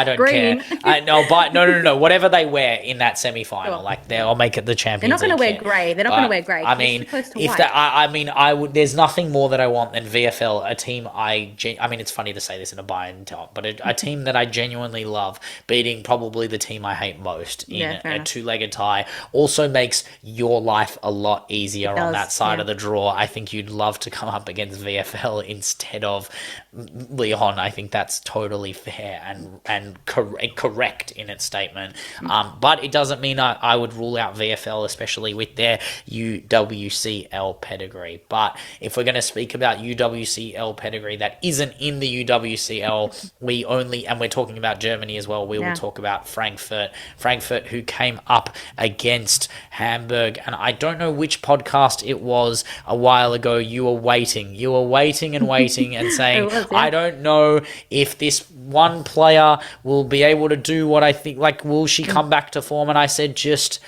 don't care. No. Whatever they wear in that semi-final, like I'll make it the Champions League. They're not going to wear grey. They're not going to wear grey. I mean, I would. There's nothing more that I want than VFL, a team I mean, it's funny to say this in a Bayern top, but a team that I genuinely love beating probably the team I hate most in a 2-legged tie. Also makes your life a lot easier on that side of the draw. I think you'd love to to come up against VFL instead of Lyon. I think that's totally fair and correct in its statement. But it doesn't mean I would rule out VFL, especially with their UWCL pedigree. But if we're going to speak about UWCL pedigree that isn't in the UWCL, we're talking about Germany as well. We will talk about Frankfurt, who came up against Hamburg. And I don't know which podcast it was a while ago. You were waiting and waiting and saying, I don't know if this one player will be able to do what I think, like, will she come back to form? And I said, just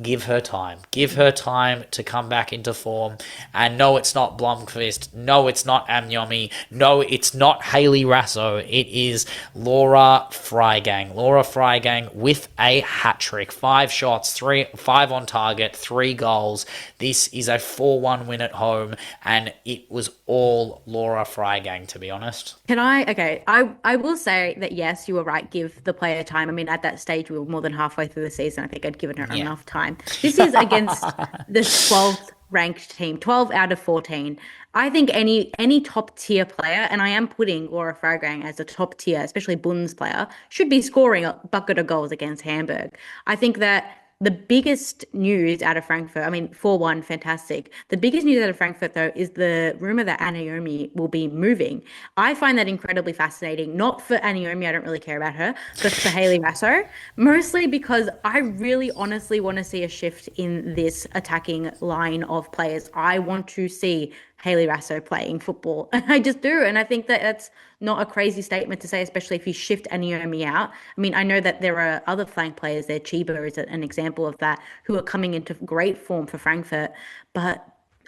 give her time to come back into form. And no, it's not Blomqvist. No, it's not Amyomi. No, it's not Hayley Rasso. It is Laura Freigang with a hat-trick. 5 shots, 5 on target, 3 goals. This is a 4-1 win at home, and it was all Laura Freigang, to be honest. I will say that, yes, you were right, give the player time. I mean, at that stage, we were more than halfway through the season. I think I'd given her enough time. This is against the 12th ranked team, 12 out of 14. I think any top tier player, and I am putting Laura Freigang as a top tier, especially Bundes player, should be scoring a bucket of goals against Hamburg. I think that the biggest news out of Frankfurt, I mean, 4-1, fantastic. The biggest news out of Frankfurt, though, is the rumor that Anaomi will be moving. I find that incredibly fascinating. Not for Anaomi, I don't really care about her, but for Hayley Rasso, mostly because I really honestly want to see a shift in this attacking line of players. I want to see Hayley Rasso playing football. I just do. And I think that that's not a crazy statement to say, especially if you shift Anaomi out. I mean, I know that there are other flank players there. Chiba is an example of that, who are coming into great form for Frankfurt. But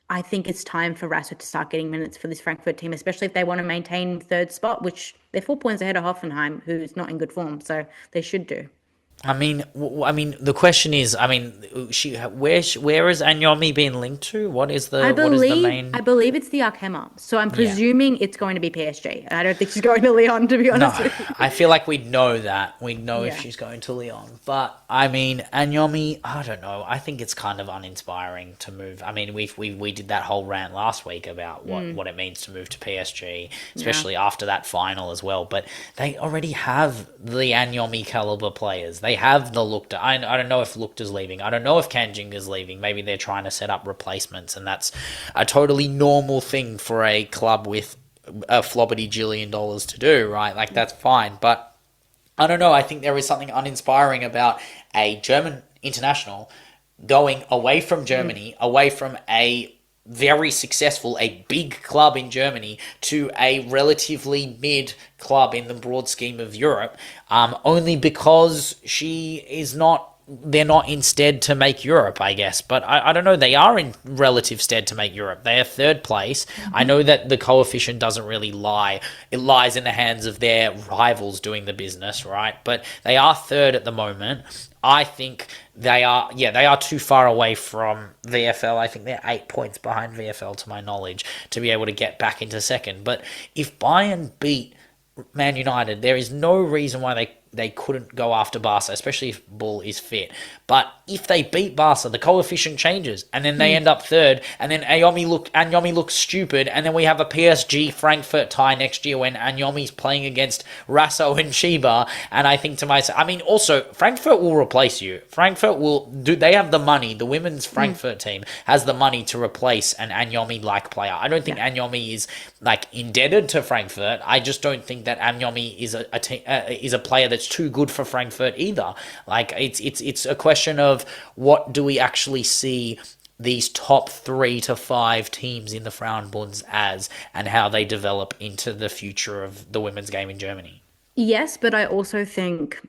I think it's time for Rasso to start getting minutes for this Frankfurt team, especially if they want to maintain third spot, which they're 4 points ahead of Hoffenheim, who's not in good form. So they should do. I mean, the question is, where is Anyomi being linked to? What is the main? I believe it's the Arkema. So I'm presuming it's going to be PSG. I don't think she's going to Lyon, to be honest with you. I feel like we'd know that. We'd know if she's going to Lyon. But I mean, Anyomi, I don't know. I think it's kind of uninspiring to move. I mean, we did that whole rant last week about what it means to move to PSG, especially after that final as well. But they already have the Anyomi caliber players. They have the Lukta. I don't know if Lukta's leaving. I don't know if Kanjinga's leaving. Maybe they're trying to set up replacements, and that's a totally normal thing for a club with a flobbity jillion dollars to do, right? Like, that's fine. But I don't know. I think there is something uninspiring about a German international going away from Germany, away from a very successful, a big club in Germany, to a relatively mid club in the broad scheme of Europe, only because they're not in stead to make Europe, I guess. But I don't know, they are in relative stead to make Europe. They are third place. I know that the coefficient doesn't really lie. It lies in the hands of their rivals doing the business, right? But they are third at the moment. I think they are too far away from VFL. I think they're 8 points behind VFL, to my knowledge, to be able to get back into second. But if Bayern beat Man United, there is no reason why they couldn't go after Barca, especially if Bull is fit. But if they beat Barca, the coefficient changes, and then they end up third, and then Anyomi looks stupid, and then we have a PSG Frankfurt tie next year when Anyomi's playing against Rasso and Chiba, and I think to myself, I mean, also, Frankfurt will replace you. They have the money, the women's Frankfurt team has the money to replace an Anyomi-like player. I don't think Anyomi is, like, indebted to Frankfurt. I just don't think that Anyomi is a player that's too good for Frankfurt either. Like, it's a question of what do we actually see these top 3 to 5 teams in the Frauenbunds as, and how they develop into the future of the women's game in Germany. Yes, but I also think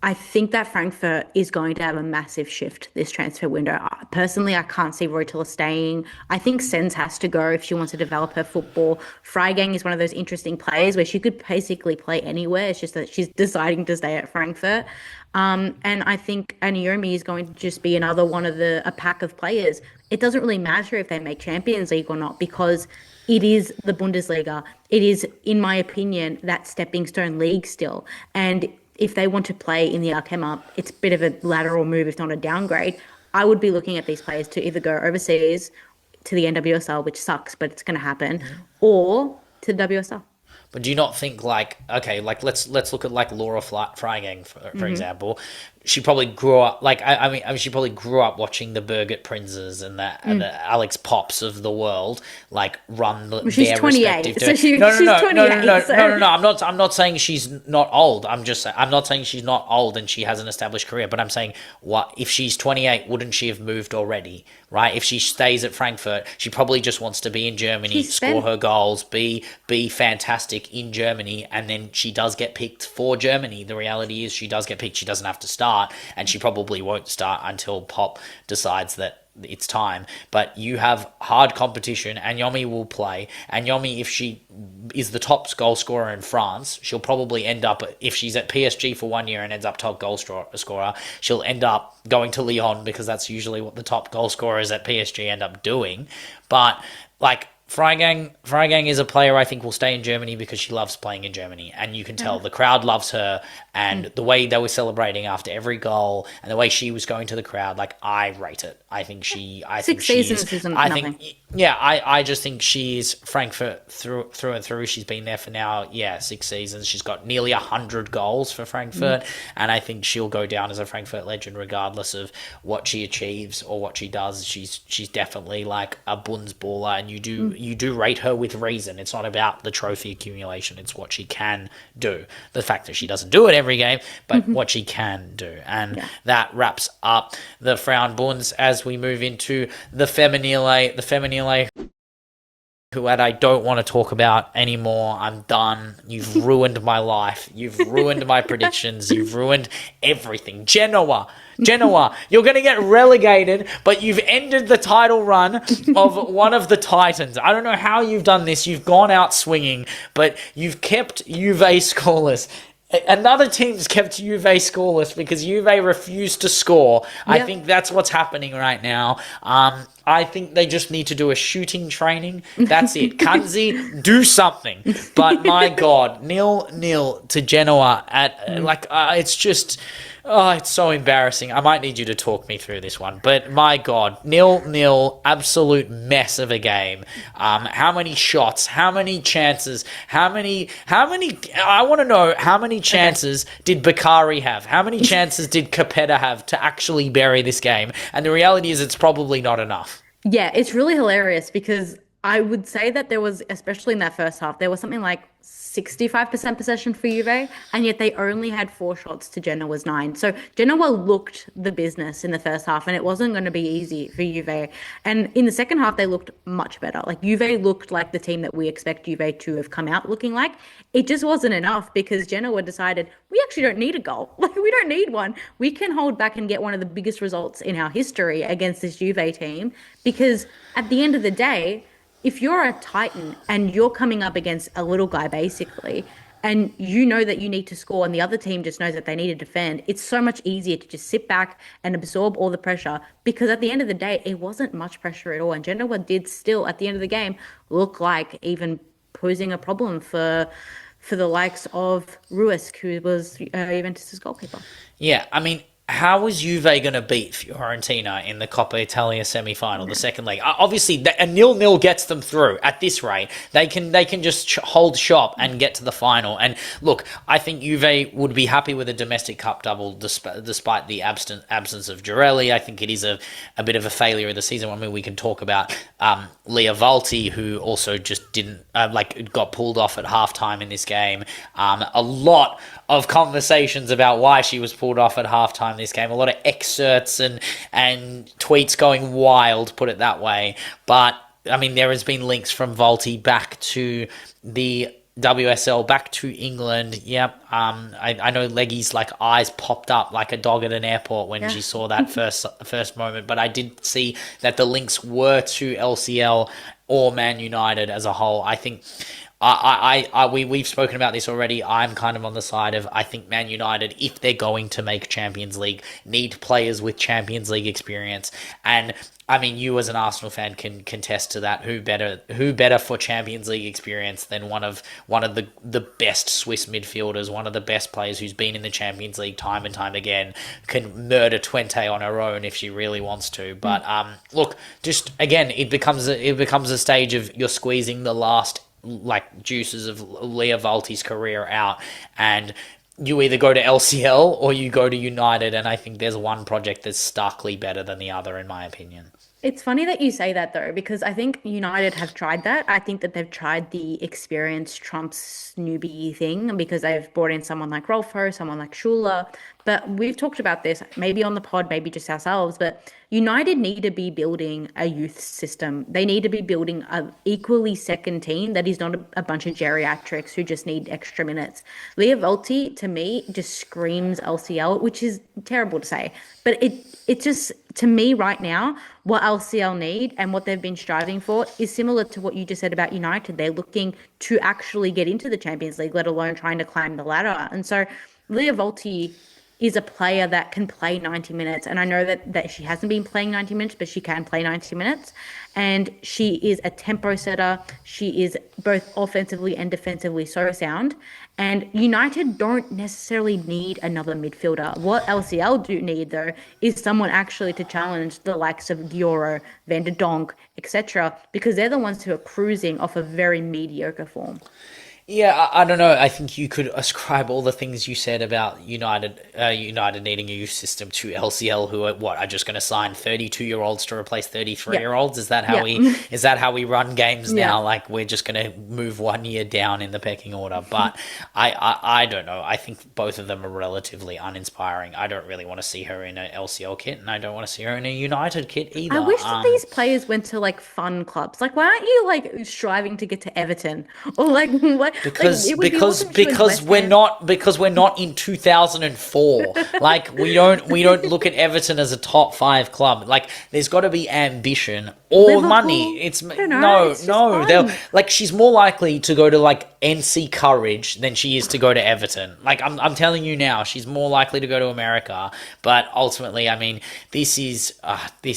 that Frankfurt is going to have a massive shift this transfer window. Personally, I can't see Reutler staying. I think Sens has to go if she wants to develop her football. Freigang is one of those interesting players where she could basically play anywhere. It's just that she's deciding to stay at Frankfurt. And I think Anaomi is going to just be another one of a pack of players. It doesn't really matter if they make Champions League or not, because it is the Bundesliga. It is, in my opinion, that stepping stone league still. And if they want to play in the Arkema, it's a bit of a lateral move, if not a downgrade. I would be looking at these players to either go overseas, to the NWSL, which sucks, but it's going to happen, or to the WSL. But do you not think let's look at Laura Freigang for example. She probably grew up I mean she probably grew up watching the Birgit Prinzes and the Alex Pops of the world run she's their 28, respective. so she's 28. No. I'm not saying she's not old. I'm not saying she's not old and she has an established career. But I'm saying, what if she's 28? Wouldn't she have moved already? Right? If she stays at Frankfurt, she probably just wants to be in Germany, score her goals, be fantastic in Germany, and then she does get picked for Germany. The reality is she does get picked. She doesn't have to start. And she probably won't start until Pop decides that it's time. But you have hard competition. Anyomi will play. Anyomi, if she is the top goal scorer in France, she'll probably end up, if she's at PSG for 1 year and ends up top goal scorer, she'll end up going to Lyon, because that's usually what the top goal scorers at PSG end up doing. But Freigang is a player I think will stay in Germany because she loves playing in Germany, and you can tell the crowd loves her, and the way they were celebrating after every goal and the way she was going to the crowd, I rate it. I think I just think she's Frankfurt through and through. She's been there for now 6 seasons. She's got nearly 100 goals for Frankfurt, and I think she'll go down as a Frankfurt legend regardless of what she achieves or what she does. She's definitely a Bundesballer, and you do rate her with reason. It's not about the trophy accumulation, it's what she can do. The fact that she doesn't do it every game, but what she can do. And that wraps up the Frauenbunds as we move into the Feminile, who I don't want to talk about anymore. I'm done. You've ruined my life. You've ruined my predictions. You've ruined everything. Genoa, you're going to get relegated, but you've ended the title run of one of the Titans. I don't know how you've done this. You've gone out swinging, but you've kept Juve scoreless. Another team's kept Juve scoreless because Juve refused to score. Yep. I think that's what's happening right now. I think they just need to do a shooting training. That's it. Kanzi, do something. But my God, 0-0 to Genoa at it's just. Oh, it's so embarrassing. I might need you to talk me through this one. But my God, 0-0, absolute mess of a game. How many shots? How many chances? I want to know how many chances did Bakari have? How many chances did Capetta have to actually bury this game? And the reality is it's probably not enough. Yeah, it's really hilarious because I would say that there was, especially in that first half, there was something like 65% possession for Juve, and yet they only had 4 shots to Genoa's 9. So Genoa looked the business in the first half, and it wasn't going to be easy for Juve. And in the second half, they looked much better. Juve looked like the team that we expect Juve to have come out looking like. It just wasn't enough because Genoa decided, we actually don't need a goal. We don't need one. We can hold back and get one of the biggest results in our history against this Juve team, because at the end of the day, if you're a Titan and you're coming up against a little guy basically, and you know that you need to score and the other team just knows that they need to defend, it's so much easier to just sit back and absorb all the pressure, because at the end of the day, it wasn't much pressure at all. And Genoa did still, at the end of the game, look like even posing a problem for the likes of Ruiz, who was Juventus' goalkeeper. Yeah, I mean, how was Juve going to beat Fiorentina in the Coppa Italia semi-final, the second leg? Obviously, a 0-0 gets them through. At this rate, they can just hold shop and get to the final. And look, I think Juve would be happy with a domestic cup double despite the absence of Girelli. I think it is a bit of a failure of the season. I mean, we can talk about Leah Valti, who also just didn't got pulled off at halftime in this game. A lot of conversations about why she was pulled off at halftime this game. A lot of excerpts and tweets going wild, put it that way. But, I mean, there has been links from Valti back to the WSL, back to England. Yep. I know Leggy's eyes popped up like a dog at an airport when she saw that first moment, but I did see that the links were to LCL or Man United as a whole. I think we've spoken about this already. I'm kind of on the side of, I think Man United, if they're going to make Champions League, need players with Champions League experience. And I mean, you as an Arsenal fan can contest to that. Who better for Champions League experience than one of the best Swiss midfielders, one of the best players who's been in the Champions League time and time again, can murder Twente on her own if she really wants to. But look, just again, it becomes a stage of you're squeezing the last juices of Leah Valti's career out, and you either go to LCL or you go to United, and I think there's one project that's starkly better than the other, in my opinion. It's funny that you say that though, because I think United have tried that. I think that they've tried the experience trumps newbie thing because they've brought in someone like Rolfo, someone like Schuler. But we've talked about this maybe on the pod, maybe just ourselves, but United need to be building a youth system. They need to be building an equally second team that is not a bunch of geriatrics who just need extra minutes. Leah Volti, to me, just screams LCL, which is terrible to say. But it just, to me right now, what LCL need and what they've been striving for is similar to what you just said about United. They're looking to actually get into the Champions League, let alone trying to climb the ladder. And so Leah Volti is a player that can play 90 minutes. And I know that she hasn't been playing 90 minutes, but she can play 90 minutes. And she is a tempo setter. She is both offensively and defensively so sound. And United don't necessarily need another midfielder. What LCL do need, though, is someone actually to challenge the likes of Gioro, Van der Donk, etc., because they're the ones who are cruising off a very mediocre form. Yeah, I don't know. I think you could ascribe all the things you said about United needing a youth system to LCL, who are just going to sign 32-year-olds to replace 33-year-olds. Is that how we run games now? Like we're just going to move 1 year down in the pecking order. But I don't know. I think both of them are relatively uninspiring. I don't really want to see her in an LCL kit, and I don't want to see her in a United kit either. I wish that these players went to fun clubs. Like, why aren't you striving to get to Everton or what? Because we're not in 2004. Like we don't look at Everton as a top 5 club. Like there's got to be ambition or Liverpool, money. It's she's more likely to go to NC Courage than she is to go to Everton. Like I'm telling you now, she's more likely to go to America. But ultimately, I mean, this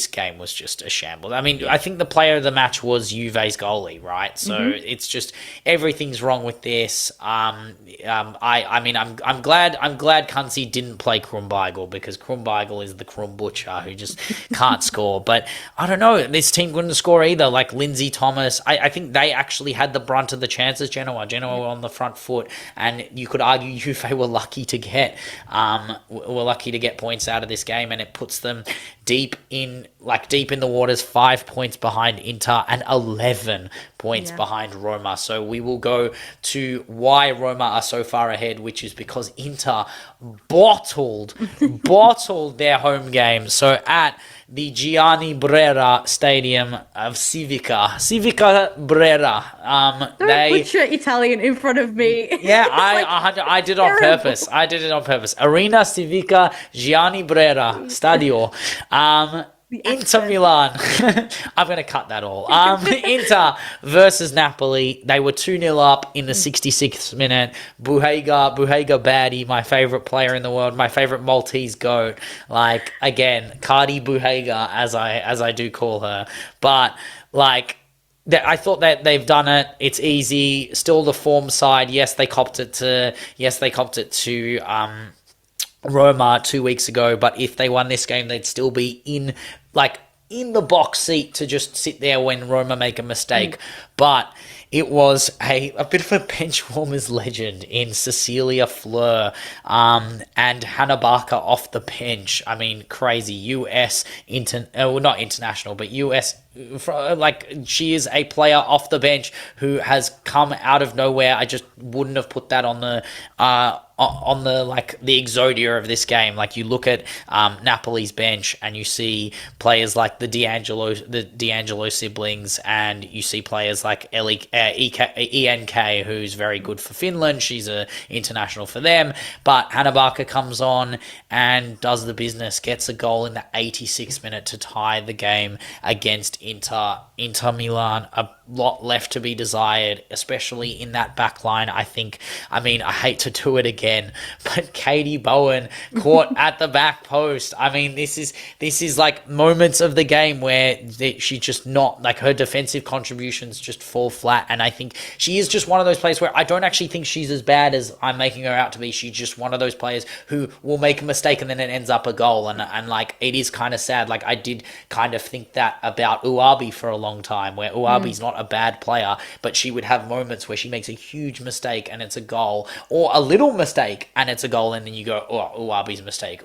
game was just a shambles. I mean, I think the player of the match was Juve's goalie, right? So it's just everything's wrong with this. I'm glad Kunzi didn't play Krumbeigel, because Krumbeigel is the Krum butcher who just can't score. But I don't know, this team couldn't score either. Like Lindsay Thomas, I think they actually had the brunt of the chances. Genoa were on the front foot, and you could argue Juve were lucky to get points out of this game, and it puts them deep in the waters, 5 points behind Inter and 11 points behind Roma. So we will go to why Roma are so far ahead, which is because Inter bottled their home game. So at the Gianni Brera Stadium of Civica Brera. Don't butcher Italian in front of me. Yeah, I did it on purpose. Arena Civica Gianni Brera Stadio. Inter Milan. I'm going to cut that all. Inter versus Napoli. They were 2-0 up in the 66th minute. Buhega Baddie, my favorite player in the world, my favorite Maltese goat. Again, Cardi Buhega, as I do call her. But I thought that they've done it. It's easy. Still the form side. Yes, they copped it to Roma 2 weeks ago, but if they won this game, they'd still be in the box seat to just sit there when Roma make a mistake. But it was a bit of a Benchwarmers legend in Cecilia Fleur and Hannah Barker off the bench. I mean, crazy. Not international, but US. She is a player off the bench who has come out of nowhere. I just wouldn't have put that on on the the exodia of this game, like you look at Napoli's bench and you see players like the D'Angelo siblings, and you see players like ENK, who's very good for Finland. She's a international for them. But Hannah Barker comes on and does the business, gets a goal in the 86th minute to tie the game against Inter Milan. A lot left to be desired, especially in that back line. I hate to do it again, but Katie Bowen caught at the back post. I mean, this is like moments of the game where she just not, like, her defensive contributions just fall flat. And I think she is just one of those players where I don't actually think she's as bad as I'm making her out to be. She's just one of those players who will make a mistake and then it ends up a goal. And like, it is kind of sad. Like, I did kind of think that about Uabi for a long time, where Uabi's not a bad player, but she would have moments where she makes a huge mistake and it's a goal, or a little mistake and it's a goal, and then you go, oh, Uabi's mistake,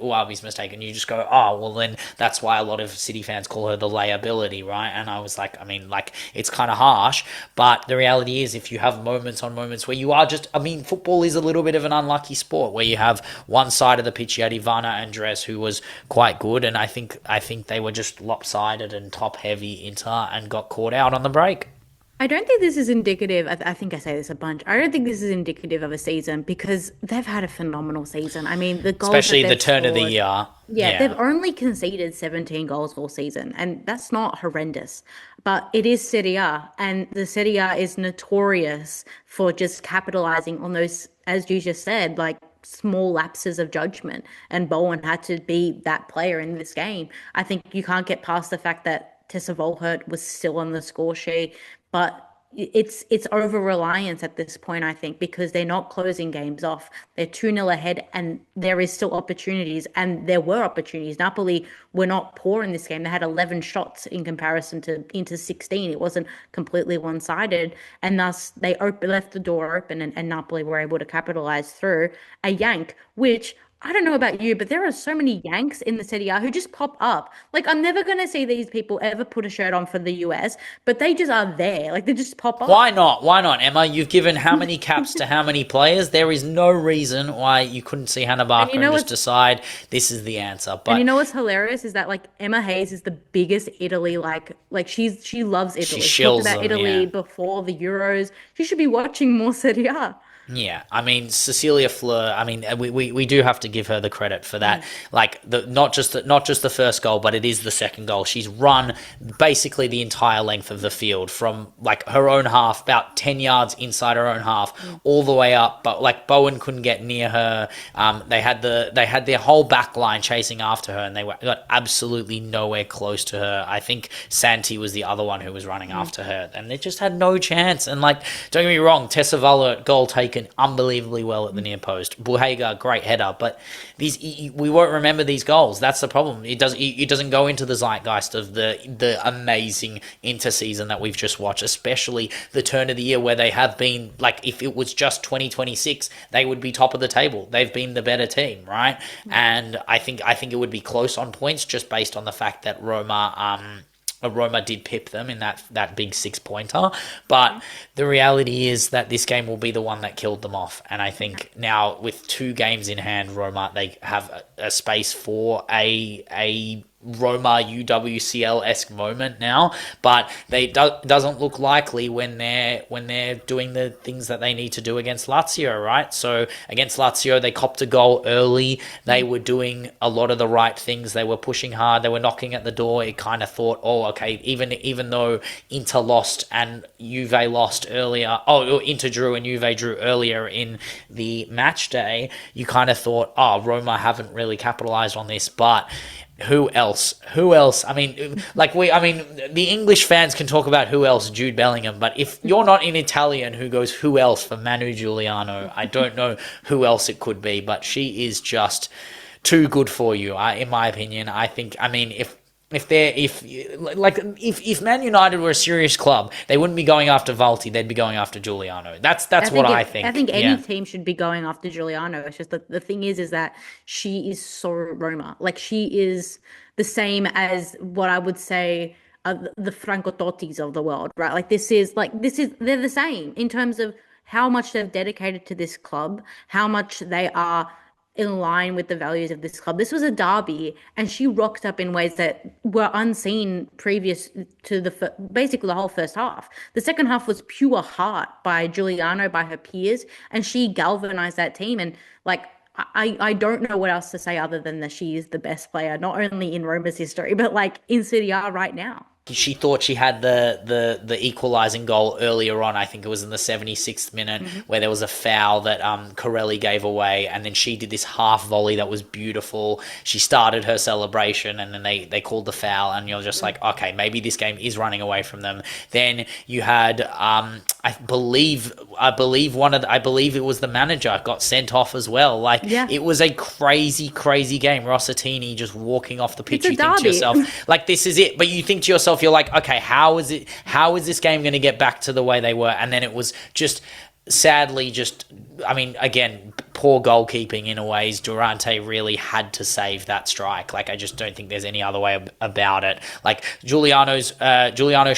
and you just go, oh, well, then that's why a lot of City fans call her the layability, right? And I was like, I mean, like, it's kind of harsh, but the reality is, if you have moments on moments where you are just, I mean, football is a little bit of an unlucky sport, where you have one side of the pitch, you had Ivana Andres, who was quite good, and I think they were just lopsided and top heavy Inter and got caught out on the break. I don't think this is indicative. I think I say this a bunch. I don't think this is indicative of a season, because they've had a phenomenal season. I mean, the goals, especially the turn of the year. Yeah, they've only conceded 17 goals all season, and that's not horrendous. But it is Serie A, and the Serie A is notorious for just capitalizing on those, as you just said, like, small lapses of judgment. And Bowen had to be that player in this game. I think you can't get past the fact that Tessa Volhert was still on the score sheet, but it's over reliance at this point, I think, because they're not closing games off. They're 2-0 ahead, and there is still opportunities, and there were opportunities. Napoli were not poor in this game. They had 11 shots in comparison to Inter 16. It wasn't completely one-sided, and thus they left the door open, and Napoli were able to capitalize through a yank, which, I don't know about you, but there are so many Yanks in the Serie A who just pop up. Like, I'm never going to see these people ever put a shirt on for the US, but they just are there. Like, they just pop up. Why not? Why not, Emma? You've given how many caps to how many players? There is no reason why you couldn't see Hannah Barker and just decide this is the answer. But and you know what's hilarious is that, like, Emma Hayes is the biggest Italy, like she loves Italy. She talked about Italy before the Euros. She should be watching more Serie A. Yeah, I mean, Cecilia Fleur, I mean, we do have to give her the credit for that. Like, not just the first goal, but it is the second goal. She's run basically the entire length of the field from, like, her own half, about 10 yards inside her own half, all the way up. But, like, Bowen couldn't get near her. They had their whole back line chasing after her, and they got absolutely nowhere close to her. I think Santi was the other one who was running after her, and they just had no chance. And, like, don't get me wrong, Tessa Valla, goal taken unbelievably well at the near post. Buhega, great header, but we won't remember these goals. That's the problem. It doesn't go into the zeitgeist of the amazing interseason that we've just watched, especially the turn of the year, where they have been, like, if it was just 2026, they would be top of the table. They've been the better team, right? And I think it would be close on points, just based on the fact that Roma did pip them in that big 6-pointer, but the reality is that this game will be the one that killed them off. And I think now, with 2 games in hand, Roma, they have a space for a Roma UWCL-esque moment now, but they doesn't look likely when they're doing the things that they need to do against Lazio, right? So against Lazio, they copped a goal early. They were doing a lot of the right things. They were pushing hard. They were knocking at the door. It kind of thought, oh, okay, even though Inter lost and Juve lost earlier, Inter drew and Juve drew earlier in the match day, you kind of thought, oh, Roma haven't really capitalized on this, but who else? I mean, the English fans can talk about who else, Jude Bellingham, but if you're not in Italian who goes who else for Manu Giuliano, I don't know who else it could be, but she is just too good for you, in my opinion. I think, I mean, if Man United were a serious club, they wouldn't be going after Valti, they'd be going after Giuliano. That's what I think. I think any team should be going after Giuliano. It's just the thing is that she is so Roma. Like, she is the same as what I would say the Franco Tottis of the world, right? Like, they're the same in terms of how much they've dedicated to this club, how much they are in line with the values of this club. This was a derby, and she rocked up in ways that were unseen previous to basically the whole first half. The second half was pure heart by Giuliano, by her peers, and she galvanized that team. And like, I don't know what else to say other than that she is the best player, not only in Roma's history, but like in Serie A right now. She thought she had the equalising goal earlier on. I think it was in the 76th minute where there was a foul that Corelli gave away, and then she did this half volley that was beautiful. She started her celebration, and then they called the foul, and you're just like, okay, maybe this game is running away from them. Then you had I believe it was the manager got sent off as well. Like, it was a crazy game. Rossitini just walking off the pitch. You think to yourself, like, this is it. But you think to yourself, you're like, okay, how is this game going to get back to the way they were? And then it was just, sadly, I mean, again, poor goalkeeping in a ways. Durante really had to save that strike. Like, I just don't think there's any other way about it. Like, Giuliano's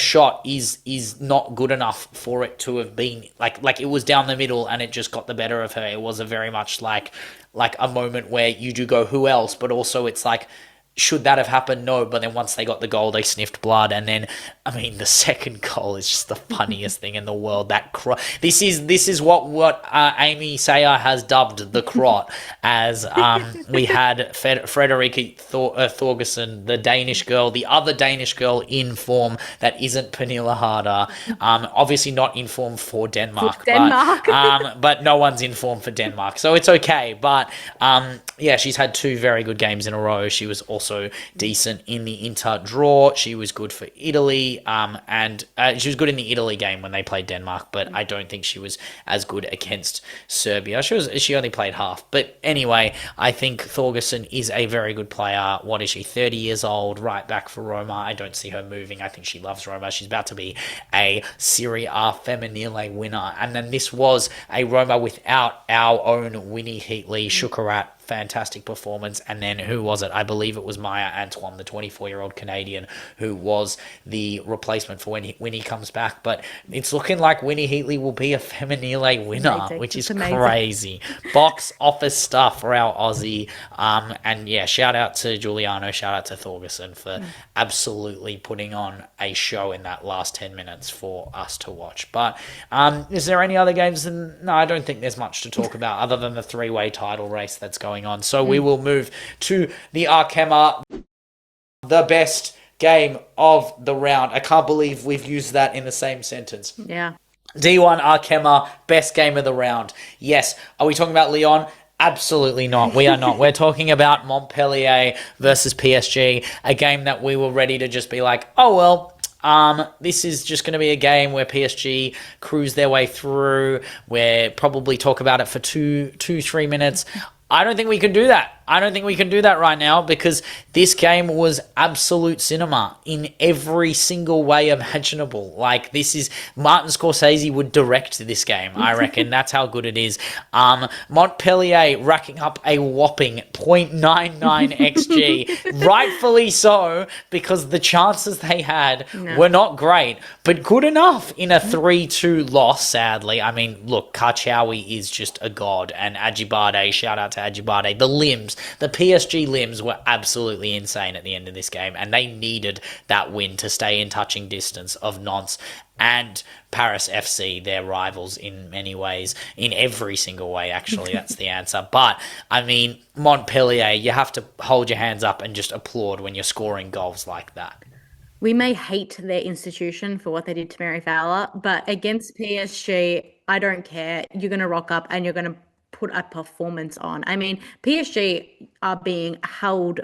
shot is not good enough for it to have been like it was down the middle and it just got the better of her. It was a very much like a moment where you do go, who else? But also it's like, should that have happened? No. But then once they got the goal, they sniffed blood. And then, I mean, the second goal is just the funniest thing in the world. This is what Amy Sayer has dubbed the crot, as we had Frederike Thorgerson, the Danish girl, the other Danish girl in form that isn't Pernilla Harder. Obviously not in form for Denmark. But no one's in form for Denmark. So it's okay. But yeah, she's had 2 very good games in a row. She was also decent in the Inter draw. She was good for Italy, and she was good in the Italy game when they played Denmark, but I don't think she was as good against Serbia. She only played half. But anyway, I think Thorgerson is a very good player. What is she, 30 years old, right back for Roma? I don't see her moving. I think she loves Roma. She's about to be a Serie A Femminile winner. And then this was a Roma without our own Winnie Heatley, Shukarat. Fantastic performance. And then who was it? I believe it was Maya Antoine, the 24-year-old Canadian, who was the replacement for when he comes back. But it's looking like Winnie Heatley will be a Femminile winner, which is crazy. Box office stuff for our Aussie. And yeah, shout out to Giuliano, shout out to Thorgerson for absolutely putting on a show in that last 10 minutes for us to watch. But is there any other games? No, I don't think there's much to talk about other than the 3-way title race that's going on. So we will move to the Arkema, the best game of the round. I can't believe we've used that in the same sentence. Yeah. D1 Arkema, best game of the round. Yes. Are we talking about Lyon? Absolutely not. We are not. We're talking about Montpellier versus PSG, a game that we were ready to just be like, oh, well, this is just going to be a game where PSG cruise their way through. We'll probably talk about it for 3 minutes. I don't think we can do that. I don't think we can do that right now because this game was absolute cinema in every single way imaginable. Like, this is Martin Scorsese would direct this game, I reckon. That's how good it is. Montpellier racking up a whopping 0.99 XG. Rightfully so, because the chances they had were not great, but good enough in a 3-2 loss, sadly. I mean, look, Karchawi is just a god, and Ajibade, shout out to Ajibade, the PSG limbs were absolutely insane at the end of this game, and they needed that win to stay in touching distance of Nantes and Paris FC, their rivals in many ways, in every single way, actually, that's the answer. But, I mean, Montpellier, you have to hold your hands up and just applaud when you're scoring goals like that. We may hate their institution for what they did to Mary Fowler, but against PSG, I don't care. You're going to rock up and you're going to put a performance on. I mean, PSG are being held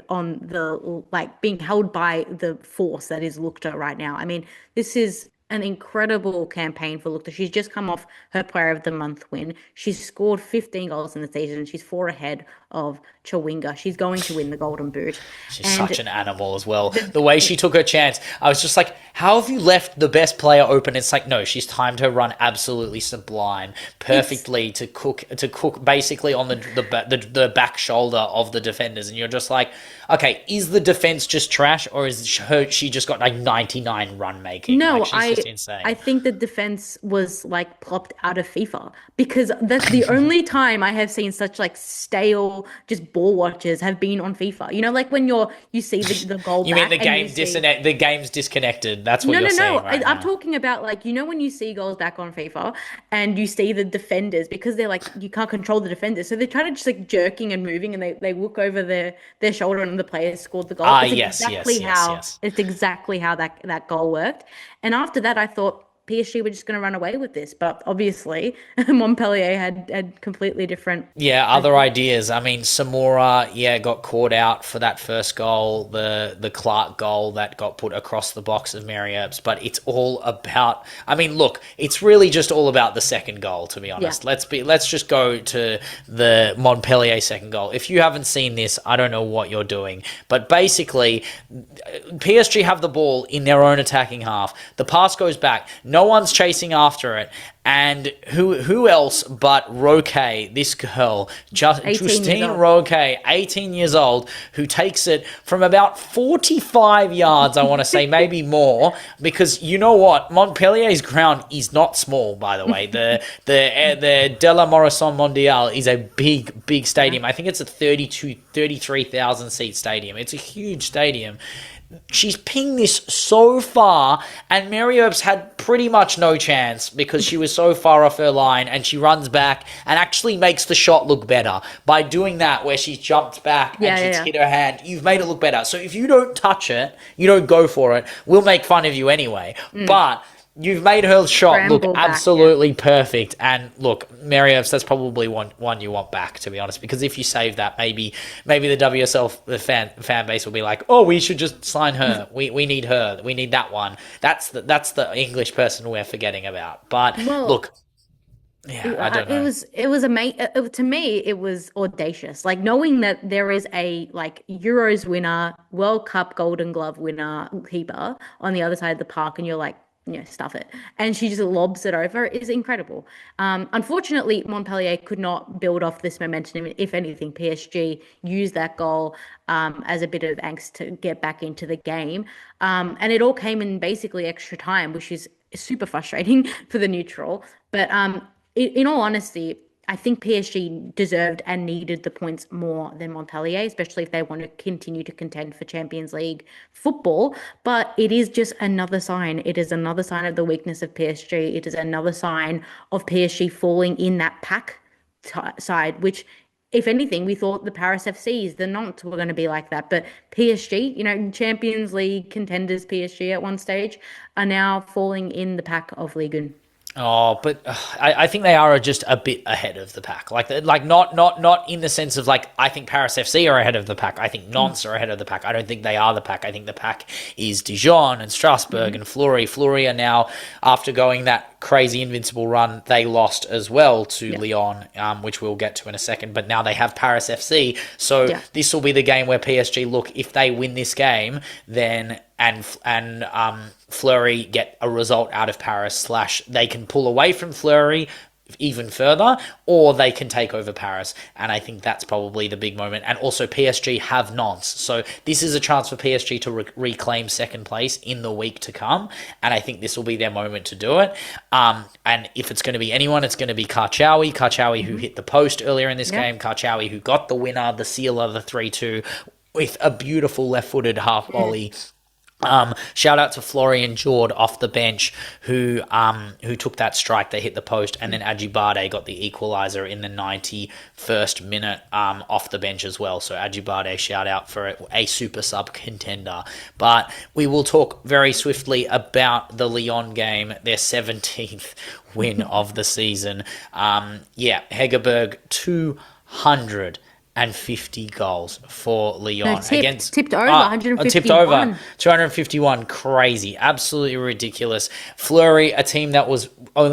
being held by the force that is Lukta right now. I mean, this is an incredible campaign for Lukta. She's just come off her Player of the Month win. She's scored 15 goals in the season. She's 4 ahead of Chawinga. She's going to win the Golden Boot. She's such an animal as well. The way she took her chance, I was just like, how have you left the best player open? It's like, no, she's timed her run absolutely sublime, perfectly to cook basically on the back shoulder of the defenders. And you're just like, okay, is the defense just trash, or is she just got like 99 run making? No, like, she's just insane. I think the defense was like plopped out of FIFA, because that's the only time I have seen such like stale just ball watches have been on FIFA. You know, like when you see the goal. You mean the game's disconnected? That's what you're saying. Right I'm now. talking about, like, you know, when you see goals back on FIFA and you see the defenders, because they're like, you can't control the defenders, so they try to just like jerking and moving, and they look over their shoulder and the players scored the goal. Yes. It's exactly how that goal worked. And after that, I thought PSG were just going to run away with this, but obviously Montpellier had completely different. Other ideas. I mean, Samora, got caught out for that first goal, the Clark goal that got put across the box of Mary Earps, but it's all about, I mean, look, it's really just all about the second goal, to be honest. Yeah. Let's just go to the Montpellier second goal. If you haven't seen this, I don't know what you're doing, but basically PSG have the ball in their own attacking half. The pass goes back. No one's chasing after it. And who else but Roque, this girl, Justine Roque, 18 years old, who takes it from about 45 yards, I want to say, maybe more, because you know what? Montpellier's ground is not small, by the way. The De La Morrison Mondial is a big stadium. I think it's a 33,000 seat stadium. It's a huge stadium. She's pinged this so far, and Mary Earps had pretty much no chance because she was so far off her line, and she runs back and actually makes the shot look better by doing that, where she jumped back and she's hit her hand. You've made it look better. So if you don't touch it, you don't go for it, we'll make fun of you anyway. But you've made her shot look absolutely perfect. And look, Mary Earps, that's probably one you want back, to be honest, because if you save that, maybe the WSL fan base will be like, oh, we should just sign her. We need her. We need that one. That's the English person we're forgetting about. But look, I don't know. It was amazing. To me, it was audacious. Like, knowing that there is a like Euros winner, World Cup Golden Glove winner keeper on the other side of the park, and you're like, stuff it. And she just lobs it over. Is incredible. Unfortunately, Montpellier could not build off this momentum. If anything, PSG used that goal as a bit of angst to get back into the game. And it all came in basically extra time, which is super frustrating for the neutral. But in all honesty, I think PSG deserved and needed the points more than Montpellier, especially if they want to continue to contend for Champions League football. But it is just another sign. It is another sign of the weakness of PSG. It is another sign of PSG falling in that pack side, which, if anything, we thought the Paris FCs, the Nantes, were going to be like that. But PSG, Champions League contenders PSG at one stage, are now falling in the pack of Ligue 1. Oh, but I think they are just a bit ahead of the pack. Like not in the sense of like, I think Paris FC are ahead of the pack. I think Nantes are ahead of the pack. I don't think they are the pack. I think the pack is Dijon and Strasbourg and Fleury. Fleury are now, after going that crazy invincible run, they lost as well to Lyon, which we'll get to in a second. But now they have Paris FC. So this will be the game where PSG, look, if they win this game, then and Fleury get a result out of Paris, / they can pull away from Fleury even further, or they can take over Paris. And I think that's probably the big moment. And also PSG have Nantes. So this is a chance for PSG to reclaim second place in the week to come. And I think this will be their moment to do it. And if it's going to be anyone, it's going to be Karchaoui, who hit the post earlier in this game. Karchaoui, who got the winner, the sealer, the 3-2, with a beautiful left-footed half volley. Shout out to Florian Jord off the bench who took that strike. They hit the post, and then Agirrezabala got the equalizer in the 91st minute off the bench as well. So Agirrezabala, shout out for a super sub contender. But we will talk very swiftly about the Lyon game, their 17th win of the season. Hegerberg 200 250 goals for Lyon. Tipped over 151. Tipped over 251. Crazy, absolutely ridiculous. Fleury, a team that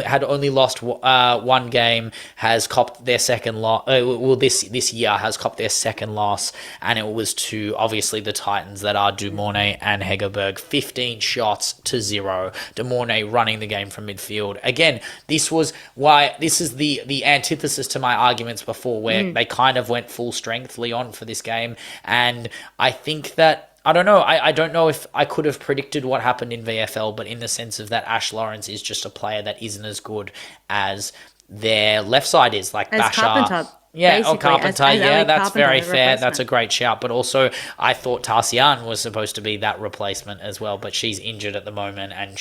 had only lost one game, has copped their second loss. This year has copped their second loss, and it was to obviously the Titans that are Dumornay and Hegerberg. 15 shots to 0. Dumornay running the game from midfield. Again, this is the antithesis to my arguments before, where they kind of went full strength, Lyon, for this game. And I think that, I don't know, I don't know if I could have predicted what happened in VFL, but in the sense of that Ash Lawrence is just a player that isn't as good as their left side is, like as Bashar. Carpenter. Yeah, or Carpenter. That's Carpenter, very fair. That's a great shout. But also, I thought Tarsian was supposed to be that replacement as well, but she's injured at the moment, and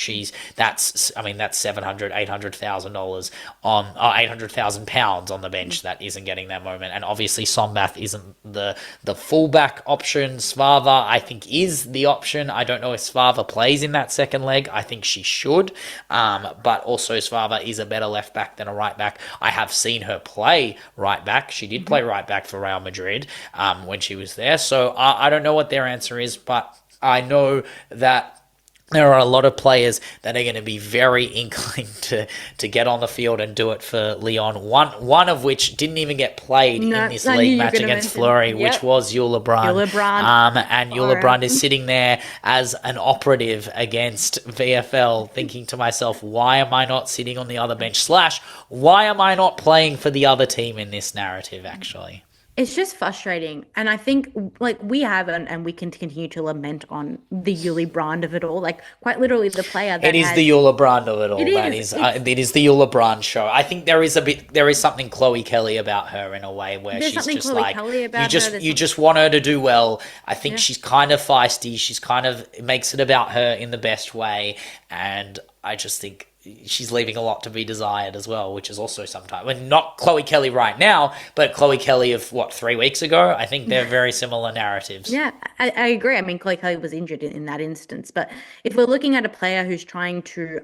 that's $700,000, $800,000 on £800,000 on the bench that isn't getting that moment. And obviously, Sombath isn't the fullback option. Svava, I think, is the option. I don't know if Svava plays in that second leg. I think she should. But also, Svava is a better left back than a right back. I have seen her play right back. She did play right back for Real Madrid when she was there. So I don't know what their answer is, but I know that there are a lot of players that are going to be very inclined to get on the field and do it for Lyon. One of which didn't even get played in this league match against Fleury, which was Yul Lebrun. And Yul Lebrun is sitting there as an operative against VFL, thinking to myself, why am I not sitting on the other bench? / why am I not playing for the other team in this narrative, actually? It's just frustrating. And I think, like, we have, and we can continue to lament on the Yuli brand of it all. Like, quite literally the player that the Yula brand of it all. It is the Yula brand show. I think there is something Chloe Kelly about her in a way, where she's just Chloe like, you just want her to do well. I think she's kind of feisty. She's kind of makes it about her in the best way. And I just think she's leaving a lot to be desired as well, which is also sometimes, not Chloe Kelly right now, but Chloe Kelly of 3 weeks ago. I think they're very similar narratives. Yeah, I agree. I mean, Chloe Kelly was injured in that instance, but if we're looking at a player who's trying to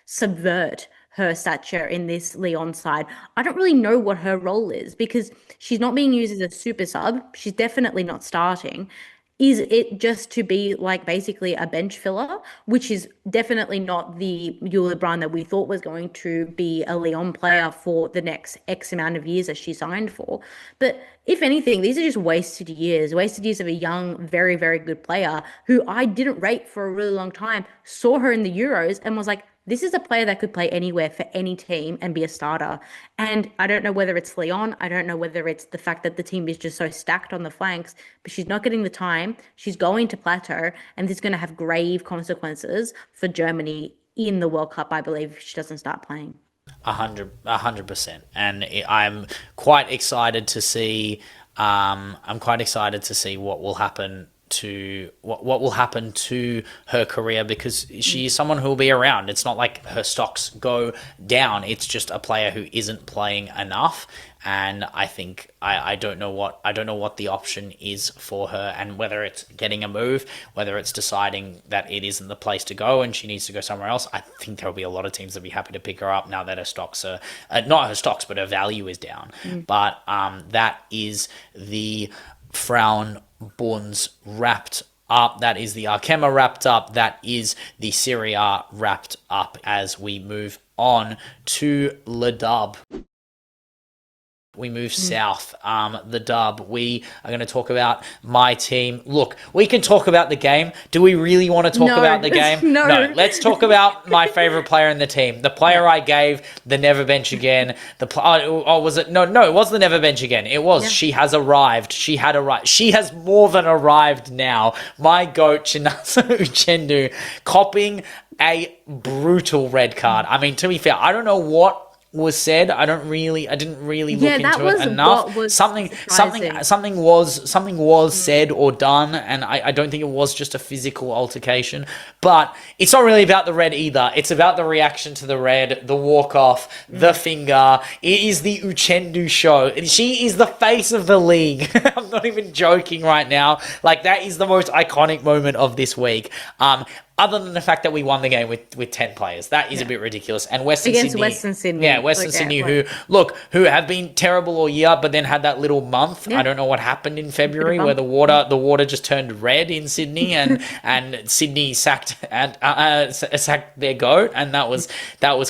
subvert her stature in this Lyon side, I don't really know what her role is, because she's not being used as a super sub. She's definitely not starting. Is it just to be basically a bench filler, which is definitely not the Yul Lebrun that we thought was going to be a Lyon player for the next X amount of years as she signed for? But if anything, these are just wasted years of a young, very, very good player who I didn't rate for a really long time, saw her in the Euros and was like, this is a player that could play anywhere for any team and be a starter. And I don't know whether it's Lyon. I don't know whether it's the fact that the team is just so stacked on the flanks, but she's not getting the time. She's going to plateau, and this is going to have grave consequences for Germany in the World Cup, I believe, if she doesn't start playing. 100%. And I'm quite excited to see. What will happen to what will happen to her career, because she is someone who will be around. It's not like her stocks go down. It's just a player who isn't playing enough. And I think I don't know what the option is for her, and whether it's getting a move, whether it's deciding that it isn't the place to go and she needs to go somewhere else. I think there'll be a lot of teams that'll be happy to pick her up now that her stocks are not her stocks, but her value is down. But that is the Frauenbunds wrapped up. That is the Arkema wrapped up. That is the Serie A wrapped up as we move on to Le Dub. We move south, the Dub. We are going to talk about my team. Look, we can talk about the game. Do we really want to talk about the game? No. Let's talk about my favorite player in the team. The player I gave the never bench again. Was it? No, it was the never bench again. It was. Yeah. She has arrived. She had arrived. She has more than arrived now. My goat, Chinasa Uchendu, copping a brutal red card. I mean, to be fair, I don't know what was said. I didn't really look into it enough. Something was said or done, and I don't think it was just a physical altercation. But it's not really about the red either. It's about the reaction to the red, the walk off, the finger. It is the Uchendu show. She is the face of the league. I'm not even joking right now. That is the most iconic moment of this week. other than the fact that we won the game with 10 players. That is a bit ridiculous. And Western Sydney. Yeah, Western Sydney, who have been terrible all year, but then had that little month. Yeah. I don't know what happened in February where the water just turned red in Sydney, and Sydney sacked their goat, and that was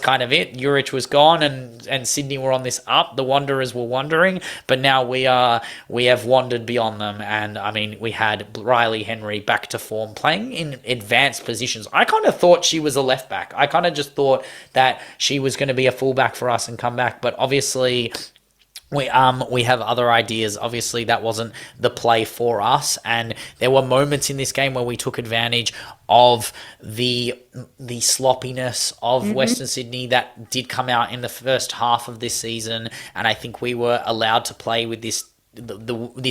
kind of it. Juric was gone, and Sydney were on this up. The Wanderers were wandering, but now we have wandered beyond them. And I mean, we had Riley Henry back to form, playing in advanced positions. I kind of thought she was a left back. I kind of just thought that she was going to be a fullback for us and come back, but obviously we have other ideas. Obviously that wasn't the play for us, and there were moments in this game where we took advantage of the sloppiness of Western Sydney that did come out in the first half of this season, and I think we were allowed to play with this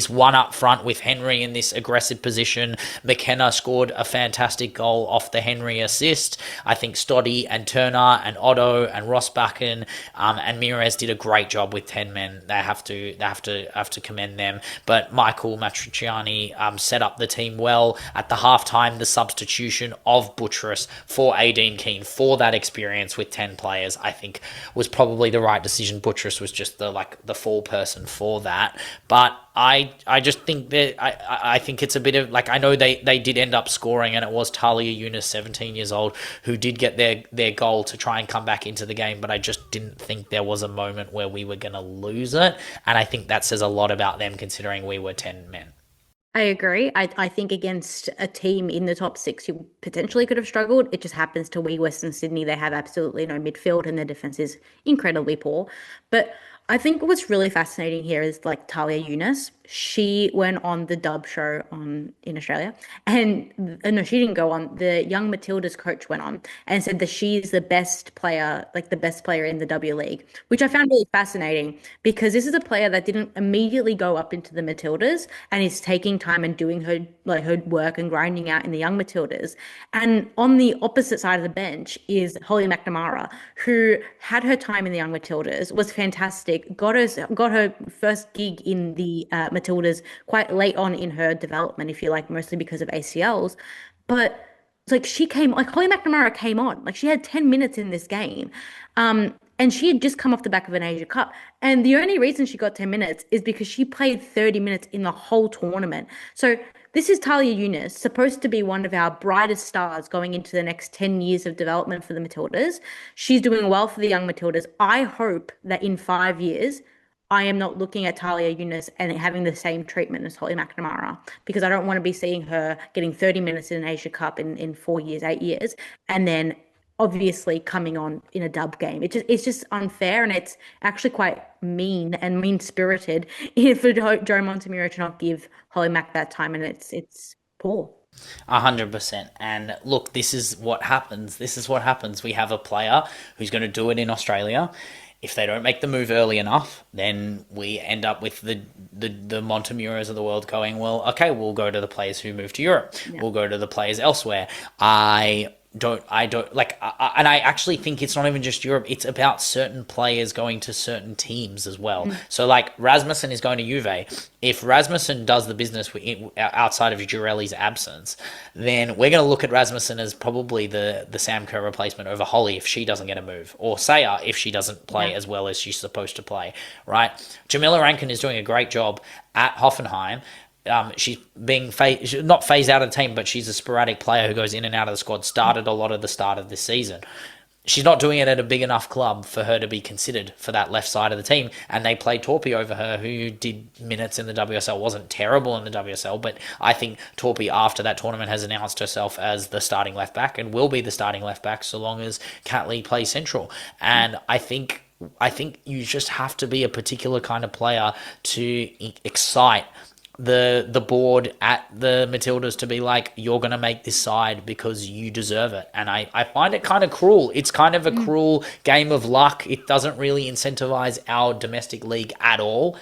one up front with Henry in this aggressive position. McKenna scored a fantastic goal off the Henry assist. I think Stoddy and Turner and Otto and Rossbakken and Mires did a great job with 10 men. They have to commend them. But Michael Matriciani set up the team well. At the halftime, the substitution of Butcherus for Aideen Keane for that experience with 10 players, I think was probably the right decision. Butcherus was just the full person for that. But I just think that I think it's a bit of I know they did end up scoring, and it was Talia Yunus, 17 years old, who did get their goal to try and come back into the game, but I just didn't think there was a moment where we were going to lose it, and I think that says a lot about them considering we were 10 men. I agree. I think against a team in the top six, you potentially could have struggled. It just happens to be Western Sydney. They have absolutely no midfield, and their defense is incredibly poor. But I think what's really fascinating here is Talia Yunus. She went on the Dub show in Australia, and no, she didn't go on. The Young Matildas coach went on and said that she's the best player, the best player in the W League, which I found really fascinating because this is a player that didn't immediately go up into the Matildas and is taking time and doing her work and grinding out in the Young Matildas. And on the opposite side of the bench is Holly McNamara, who had her time in the Young Matildas, was fantastic, got her first gig in the Matildas quite late on in her development, if you like, mostly because of ACLs. But she came, Holly McNamara came on, she had 10 minutes in this game. And she had just come off the back of an Asia Cup. And the only reason she got 10 minutes is because she played 30 minutes in the whole tournament. So this is Talia Yunus, supposed to be one of our brightest stars going into the next 10 years of development for the Matildas. She's doing well for the Young Matildas. I hope that in 5 years, I am not looking at Talia Yunus and having the same treatment as Holly McNamara, because I don't want to be seeing her getting 30 minutes in an Asia Cup in 4 years, 8 years, and then obviously coming on in a dub game. It's just unfair, and it's actually quite mean and mean-spirited for Joe Montemurro to not give Holly Mac that time, and it's poor. 100%. And look, this is what happens. We have a player who's going to do it in Australia. If they don't make the move early enough, then we end up with the Montemurros of the world going, well, okay, we'll go to the players who move to Europe. Yeah. We'll go to the players elsewhere. I actually think it's not even just Europe. It's about certain players going to certain teams as well. So Rasmussen is going to Juve. If Rasmussen does the business outside of Jurelli's absence, then we're going to look at Rasmussen as probably the Sam Kerr replacement over Holly if she doesn't get a move, or Saya if she doesn't play as well as she's supposed to play, right? Jamila Rankin is doing a great job at Hoffenheim. She's being not phased out of the team, but she's a sporadic player who goes in and out of the squad, started a lot of the start of this season. She's not doing it at a big enough club for her to be considered for that left side of the team, and they played Torpy over her, who did minutes in the WSL, wasn't terrible in the WSL, but I think Torpy after that tournament has announced herself as the starting left back and will be the starting left back so long as Catley plays central. And I think you just have to be a particular kind of player to excite the board at the Matildas to be like, you're going to make this side because you deserve it. And I find it kind of cruel. It's kind of a cruel game of luck. It doesn't really incentivize our domestic league at all.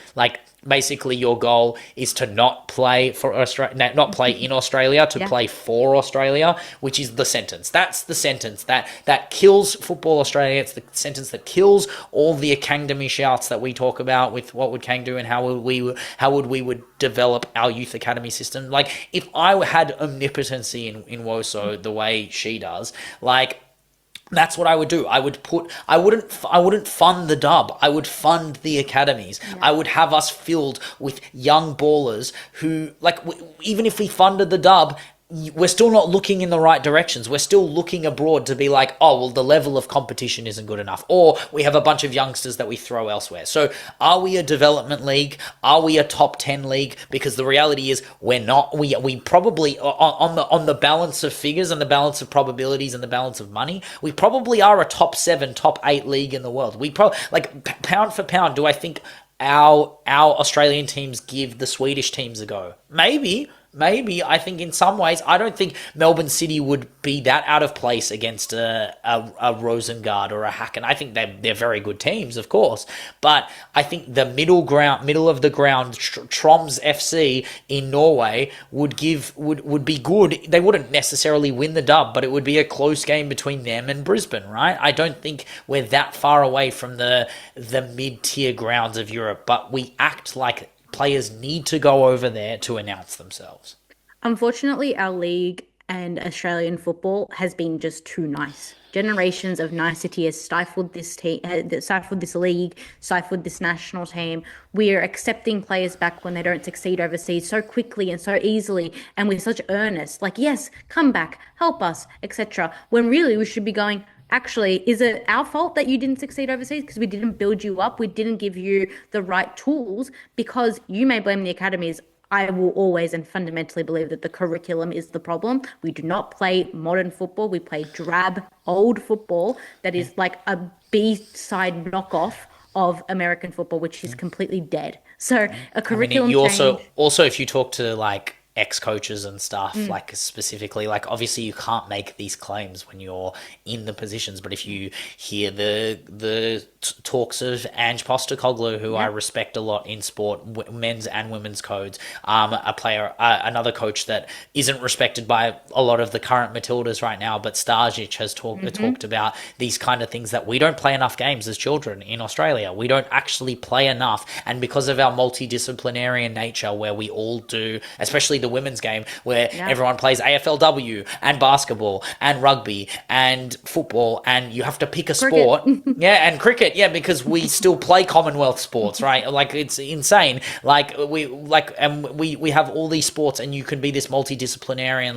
Basically your goal is to not play for Australia, not play in Australia, to play for Australia, which is the sentence. That's the sentence that kills Football Australia. It's the sentence that kills all the academy shouts that we talk about with what would KANG do and how would we would develop develop our youth academy system. Like, if I had omnipotency in Woso the way she does, like, that's what I would do. I wouldn't fund the dub. I would fund the academies. Yeah. I would have us filled with young ballers who, like, even if we funded the dub, we're still not looking in the right directions. We're still looking abroad to be like, oh, well, the level of competition isn't good enough. Or we have a bunch of youngsters that we throw elsewhere. So are we a development league? Are we a top 10 league? Because the reality is we're not. We probably, on the balance of figures and the balance of probabilities and the balance of money, we probably are a top 7, top 8 league in the world. We probably, like, pound for pound, do I think our Australian teams give the Swedish teams a go? Maybe. I think in some ways, I don't think Melbourne City would be that out of place against a Rosengard or a Häcken. I think they're very good teams, of course. But I think the middle of the ground, Troms FC in Norway would be good. They wouldn't necessarily win the dub, but it would be a close game between them and Brisbane, right? I don't think we're that far away from the mid-tier grounds of Europe, but we act like players need to go over there to announce themselves. Unfortunately, our league and Australian football has been just too nice. Generations of nicety has stifled this team, stifled this league, stifled this national team. We're accepting players back when they don't succeed overseas so quickly and so easily and with such earnest. Like, yes, come back, help us, etc. When really we should be going, actually, is it our fault that you didn't succeed overseas because we didn't build you up? We didn't give you the right tools, because you may blame the academies. I will always and fundamentally believe that the curriculum is the problem. We do not play modern football. We play drab, old football that is like a B-side knockoff of American football, which is completely dead. So a curriculum change. Also, if you talk to, like, ex-coaches and stuff, like, specifically, like, obviously you can't make these claims when you're in the positions, but if you hear the talks of Ange Postecoglou, who I respect a lot in sport, men's and women's codes, another coach that isn't respected by a lot of the current Matildas right now, but Starzic has talked about these kind of things, that we don't play enough games as children in Australia. We don't actually play enough, and because of our multidisciplinary nature, where we all do, especially the women's game, where everyone plays AFLW and basketball and rugby and football, and you have to pick a sport. And cricket, because we still play Commonwealth sports, right? Like, it's insane. Like, we have all these sports, and you can be this multidisciplinarian,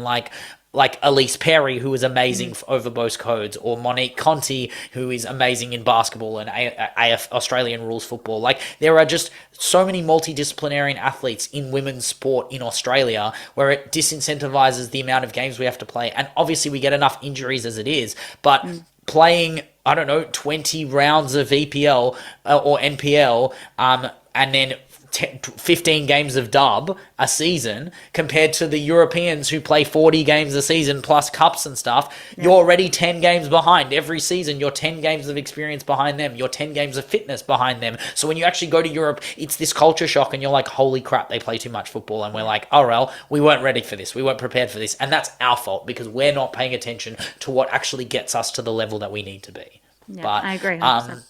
like Elise Perry, who is amazing over both codes, or Monique Conti, who is amazing in basketball and Australian rules football. Like, there are just so many multidisciplinarian athletes in women's sport in Australia, where it disincentivizes the amount of games we have to play. And obviously we get enough injuries as it is, but playing, 20 rounds of EPL or NPL, and then 15 games of dub a season, compared to the Europeans who play 40 games a season plus cups and stuff, you're already 10 games behind every season. You're 10 games of experience behind them. You're 10 games of fitness behind them. So when you actually go to Europe, it's this culture shock, and you're like, holy crap, they play too much football. And we're like, oh, well, we weren't ready for this. We weren't prepared for this. And that's our fault, because we're not paying attention to what actually gets us to the level that we need to be. Yeah, but I agree 100%.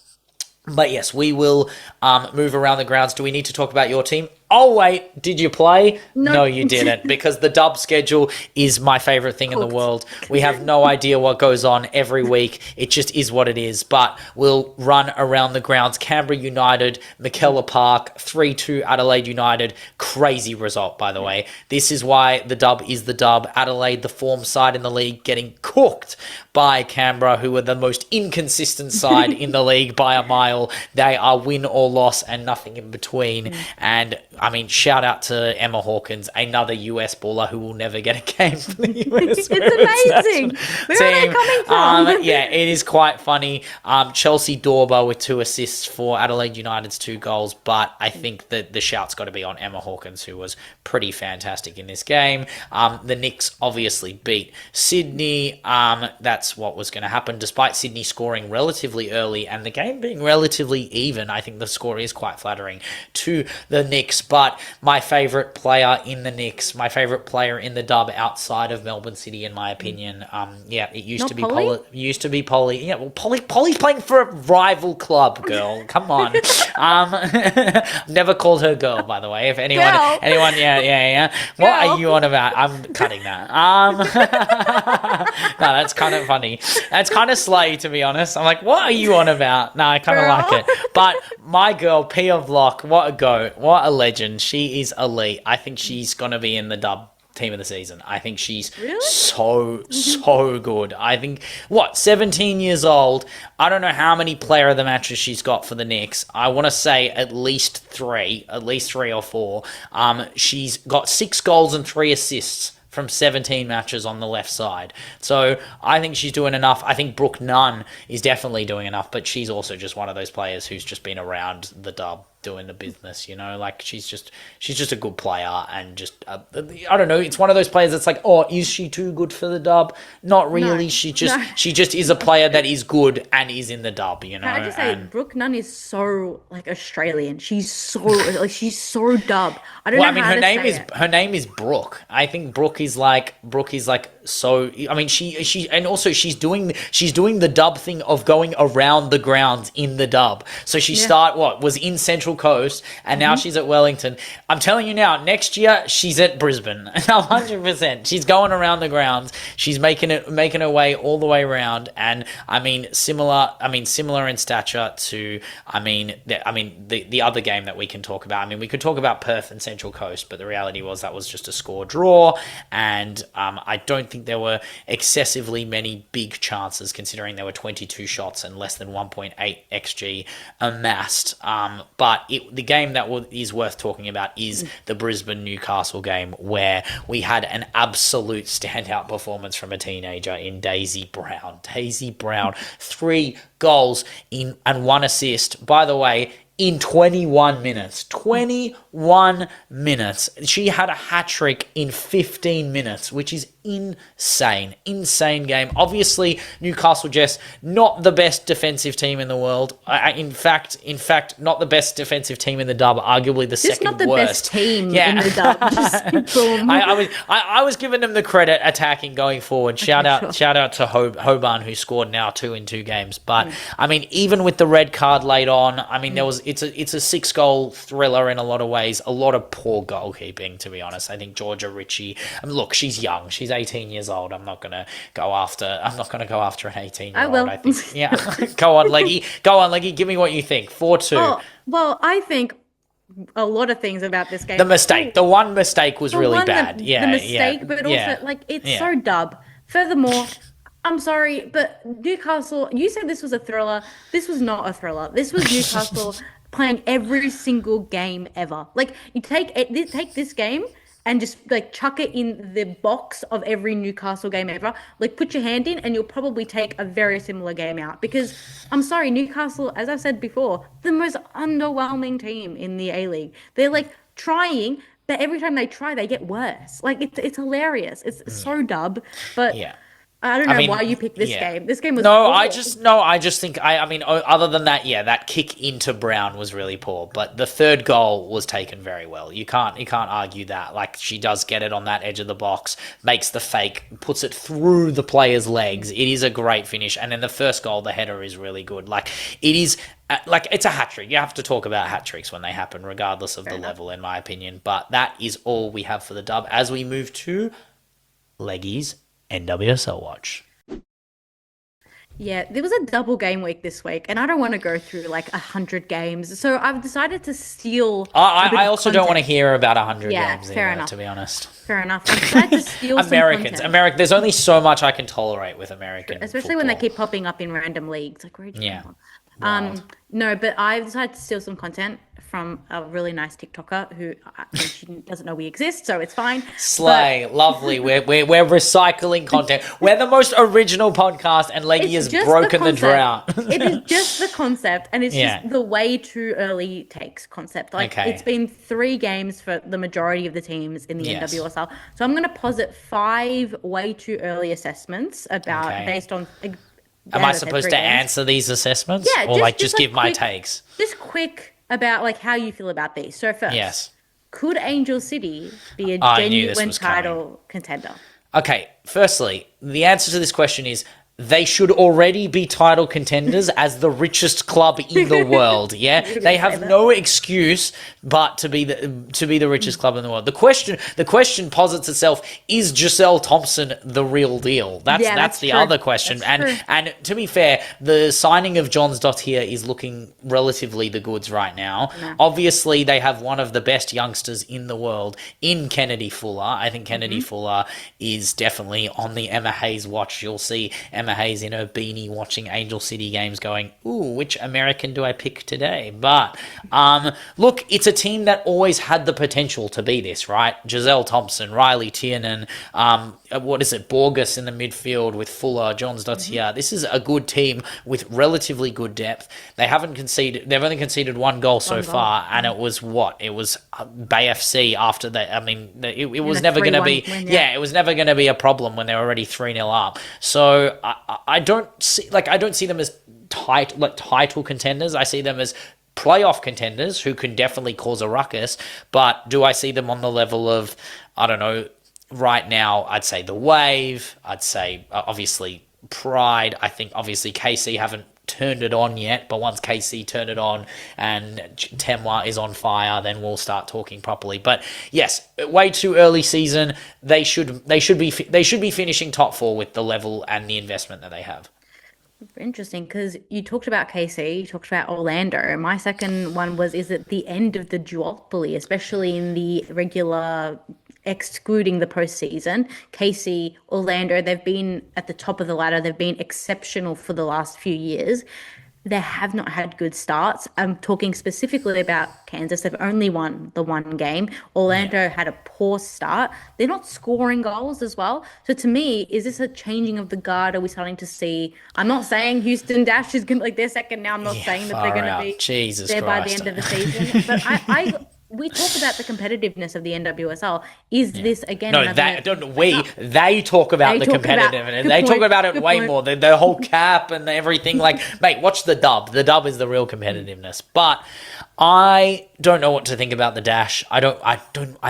But yes, we will move around the grounds. Do we need to talk about your team? Oh, wait, did you play? No, you didn't, because the dub schedule is my favorite thing in the world. We have no idea what goes on every week. It just is what it is. But we'll run around the grounds. Canberra United, McKellar Park, 3-2 Adelaide United. Crazy result, by the way. This is why the dub is the dub. Adelaide, the form side in the league, getting cooked by Canberra, who are the most inconsistent side in the league by a mile. They are win or loss and nothing in between. And shout out to Emma Hawkins, another US baller who will never get a game for the US. It's amazing. Where are they coming from? It is quite funny. Chelsea Dorber with 2 assists for Adelaide United's 2 goals, but I think that the shout's got to be on Emma Hawkins, who was pretty fantastic in this game. The Knicks obviously beat Sydney. That's what was going to happen, despite Sydney scoring relatively early and the game being relatively even. I think the score is quite flattering to the Knicks. But my favourite player in the Knicks, my favourite player in the dub outside of Melbourne City, in my opinion, it used to be Polly. Yeah, well, Polly's playing for a rival club, girl. Come on. Never called her girl, by the way. If anyone, yeah. What are you on about? I'm cutting that. No, that's kind of funny. That's kind of slay, to be honest. I'm like, what are you on about? No, I kind of like it. But my girl, P of Lock, what a goat, what a legend. She is elite. I think she's gonna be in the dub team of the season. I think she's so good. I think 17 years old. I don't know how many player of the matches she's got for the Knicks. I want to say at least three or four. She's got 6 goals and 3 assists from 17 matches on the left side. So I think she's doing enough. I think Brooke Nunn is definitely doing enough, but she's also just one of those players who's just been around the dub doing the business, you know, like she's just a good player, and just I don't know, it's one of those players that's like, oh, is she too good for the dub? Not really. She just is a player that is good and is in the dub, you know. Can I just say, Brooke Nunn is so like Australian. She's so like she's so dub. I don't know. I mean, her name is Brooke. I think Brooke is like so. I mean, she and also she's doing the dub thing of going around the grounds in the dub. So she was in Central Coast, and now she's at Wellington. I'm telling you now, next year she's at Brisbane. 100%. She's going around the grounds. She's making her way all the way around, and similar in stature to the other game that we can talk about. I mean, we could talk about Perth and Central Coast, but the reality was that was just a score draw, and I don't think there were excessively many big chances, considering there were 22 shots and less than 1.8 xG amassed. But the game that is worth talking about is the Brisbane-Newcastle game, where we had an absolute standout performance from a teenager in Daisy Brown. 3 goals and 1 assist. By the way, in 21 minutes. 21 minutes. She had a hat-trick in 15 minutes, which is insane. Insane game. Obviously, Newcastle Jets, not the best defensive team in the world. In fact, not the best defensive team in the dub, arguably the second worst. Just not the best team in the dub. Just boom. I was giving them the credit attacking going forward. Shout out to Hoban, who scored now 2 in 2 games. But, I mean, even with the red card late on, I mean, it's a 6-goal thriller in a lot of ways. A lot of poor goalkeeping, to be honest. I think Georgia Ritchie, look, she's young. She's 18 years old. I'm not gonna go after an 18-year-old. I will. I think. Yeah. Go on, Leggy. Give me what you think. 4-2. Oh, well, I think a lot of things about this game. The one mistake was really bad. The mistake, but also like it's so dub. Furthermore, I'm sorry, but Newcastle, you said this was a thriller. This was not a thriller. This was Newcastle playing every single game ever. Like, you take this game and just like chuck it in the box of every Newcastle game ever. Like, put your hand in and you'll probably take a very similar game out. Because I'm sorry, Newcastle, as I've said before, the most underwhelming team in the A-League. They're like trying, but every time they try, they get worse. Like, it's hilarious. It's so dub, but I don't know why you picked this game. This game was awful. I just think other than that, that kick into Brown was really poor, but the third goal was taken very well. You can't argue that. Like, she does get it on that edge of the box, makes the fake, puts it through the player's legs. It is a great finish, and then the first goal, the header is really good. Like, it is it's a hat trick. You have to talk about hat tricks when they happen, regardless of the level, in my opinion. But that is all we have for the dub as we move to Leggy's NWSL watch. Yeah, there was a double game week this week, and I don't want to go through like 100 games, so I've decided to steal. I also don't want to hear about 100 games fair either, enough. to be honest. Fair enough. I decided to steal Americans. There's only so much I can tolerate with American, especially when they keep popping up in random leagues. Like, no, but I've decided to steal some content from a really nice TikToker who she doesn't know we exist, so it's fine. Slay, lovely. We're recycling content. We're the most original podcast, and Leggy has broken the drought. It is just the concept, and it's just the way too early takes concept. Like, it's been 3 games for the majority of the teams in the NWSL. So I'm going to posit 5 way too early assessments based on. Am I supposed to answer these assessments? Yeah, or just give my takes? Just quick about like how you feel about these. So first, could Angel City be a genuine title contender? Okay, firstly, the answer to this question is they should already be title contenders as the richest club in the world. Yeah, they have no excuse but to be the richest club in the world. The question posits itself: is Giselle Thompson the real deal? That's the other question. And to be fair, the signing of Johns here is looking relatively the goods right now. No. Obviously, they have one of the best youngsters in the world in Kennedy Fuller. I think Kennedy Fuller is definitely on the Emma Hayes watch. You'll see Emma Hayes in her beanie watching Angel City games going, ooh, which American do I pick today? But look, it's a team that always had the potential to be this, right? Giselle Thompson, Riley Tiernan, Borges in the midfield with Fuller, Johns here. This is a good team with relatively good depth. They've only conceded one goal so far, and it was Bay FC after that. I mean, it was never going to be it was never going to be a problem when they were already 3-0 up. So I don't see them as title contenders. I see them as playoff contenders who can definitely cause a ruckus. But do I see them on the level of, I don't know, right now? I'd say the Wave. I'd say obviously Pride. I think obviously KC haven't turned it on yet, but once KC turn it on and Temwa is on fire, then we'll start talking properly. But yes, way too early season. They should be finishing top 4 with the level and the investment that they have. Interesting, because you talked about KC, you talked about Orlando. My second one was, is it the end of the duopoly, especially in the regular, excluding the postseason? KC, Orlando, they've been at the top of the ladder. They've been exceptional for the last few years. They have not had good starts. I'm talking specifically about Kansas. They've only won the one game. Orlando had a poor start. They're not scoring goals as well. So to me, is this a changing of the guard? Are we starting to see? I'm not saying Houston Dash is going to, they're second now. I'm not saying that they're going to be there by the end of the season. But we talk about the competitiveness of the NWSL. Is this again? No, they talk about the competitiveness. They talk about it way more. The whole cap and everything. Like, mate, watch the dub. The dub is the real competitiveness. But I don't know what to think about the Dash. I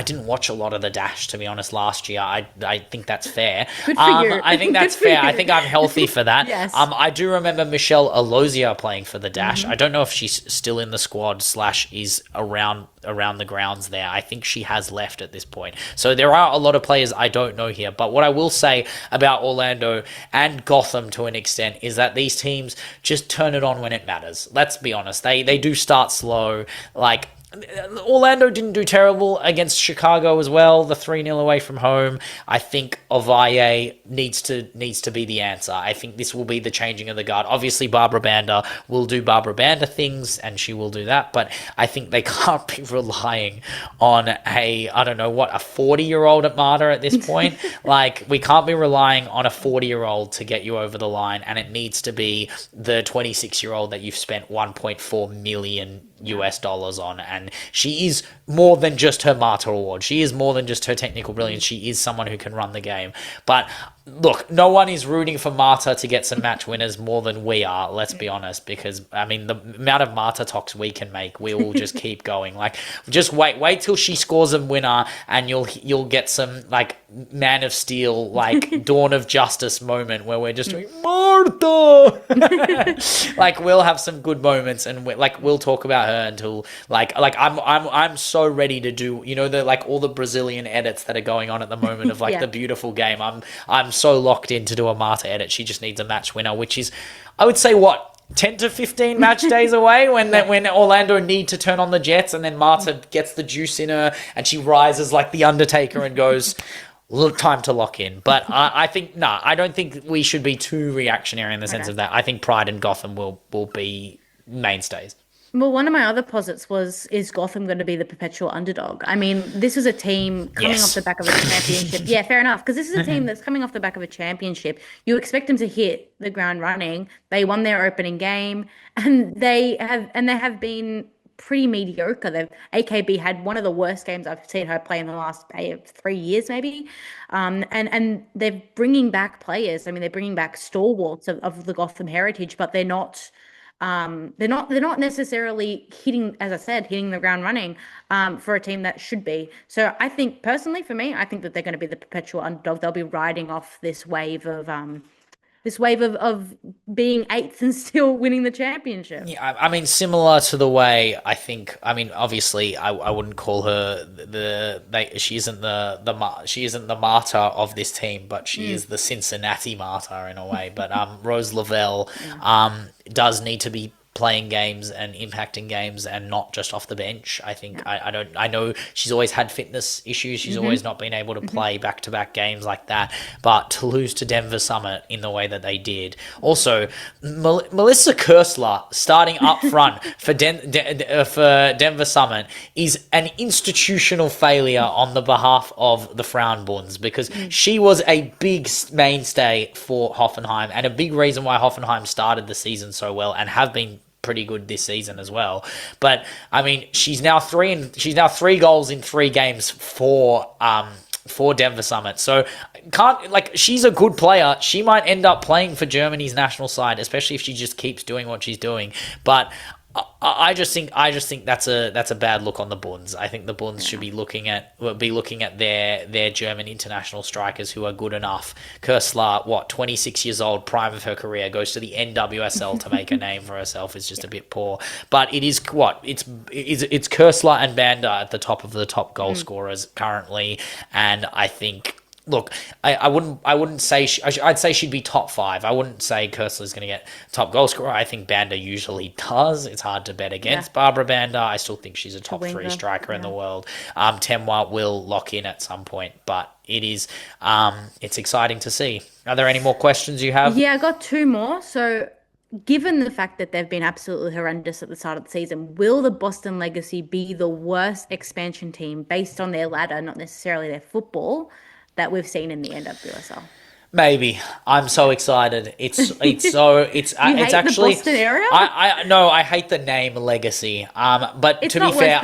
didn't watch a lot of the Dash, to be honest, last year. I think that's fair. Good for you. I think that's fair. I think I'm healthy for that. Yes. I do remember Michelle Alozia playing for the Dash. I don't know if she's still in the squad / is around the grounds there. I think she has left at this point. So there are a lot of players I don't know here. But what I will say about Orlando and Gotham to an extent is that these teams just turn it on when it matters. Let's be honest. They do start slow. Like, Orlando didn't do terrible against Chicago as well, the 3-0 away from home. I think Ovalle needs to be the answer. I think this will be the changing of the guard. Obviously, Barbara Banda will do Barbara Banda things, and she will do that, but I think they can't be relying on a 40-year-old at Marta at this point. Like, we can't be relying on a 40-year-old to get you over the line, and it needs to be the 26-year-old that you've spent $1.4 million on, and she is more than just her Marta award. She is more than just her technical brilliance. She is someone who can run the game. But look, no one is rooting for Marta to get some match winners more than we are, let's be honest, because, I mean, the amount of Marta talks we can make, we will just keep going. Like, just wait till she scores a winner, and you'll get some, like, Man of Steel, like, Dawn of Justice moment where we're just doing, Marta! Like, we'll have some good moments, and we'll talk about her until, I'm so ready to do, all the Brazilian edits that are going on at the moment of, the beautiful game. I'm so locked in to do a Marta edit. She just needs a match winner, which is, I would say, 10 to 15 match days away when Orlando need to turn on the Jets, and then Marta gets the juice in her and she rises like the Undertaker and goes, time to lock in. But I don't think we should be too reactionary in the sense of that. I think Pride and Gotham will be mainstays. Well, one of my other posits is Gotham going to be the perpetual underdog? I mean, this is a team coming off the back of a championship. Yeah, fair enough, because this is a team that's coming off the back of a championship. You expect them to hit the ground running. They won their opening game, and they have been pretty mediocre. AKB had one of the worst games I've seen her play in the last 3 years, maybe. And they're bringing back players. I mean, they're bringing back stalwarts of the Gotham heritage, but they're not necessarily hitting the ground running for a team that should be. So I think, personally, for me, I think that they're going to be the perpetual underdog. They'll be riding off this wave of this wave of being eighth and still winning the championship. Yeah, I mean, similar to the way I mean, obviously, I wouldn't call her she isn't the martyr of this team, but she is the Cincinnati martyr in a way. But Rose Lavelle does need to be playing games and impacting games and not just off the bench. I think I know she's always had fitness issues. She's always not been able to play back-to-back games like that. But to lose to Denver Summit in the way that they did. Also, Melissa Kersler starting up front for Denver Summit is an institutional failure on the behalf of the Frauenbunds, because she was a big mainstay for Hoffenheim and a big reason why Hoffenheim started the season so well and have been pretty good this season as well. But I mean, she's now 3 goals in 3 games for Denver Summit. So she's a good player. She might end up playing for Germany's national side, especially if she just keeps doing what she's doing. But I just think that's a bad look on the Bunds. I think the Bunds should be looking at their German international strikers who are good enough. Kersler, 26 years old, prime of her career, goes to the NWSL to make a name for herself. Is just a bit poor. But it is it's Kersler and Banda at the top of the top goal scorers currently, and I think. Look, I wouldn't say I'd say she'd be top 5. I wouldn't say Kersler's going to get top goal scorer. I think Banda usually does. It's hard to bet against Barbara Banda. I still think she's a top 3 striker in the world. Temwa will lock in at some point, but it is it's exciting to see. Are there any more questions you have? Yeah, I got 2 more. So, given the fact that they've been absolutely horrendous at the start of the season, will the Boston Legacy be the worst expansion team based on their ladder, not necessarily their football, that we've seen in the NWSL? Maybe. I'm so excited. It's actually the Boston area? I hate the name Legacy. But it's to be fair,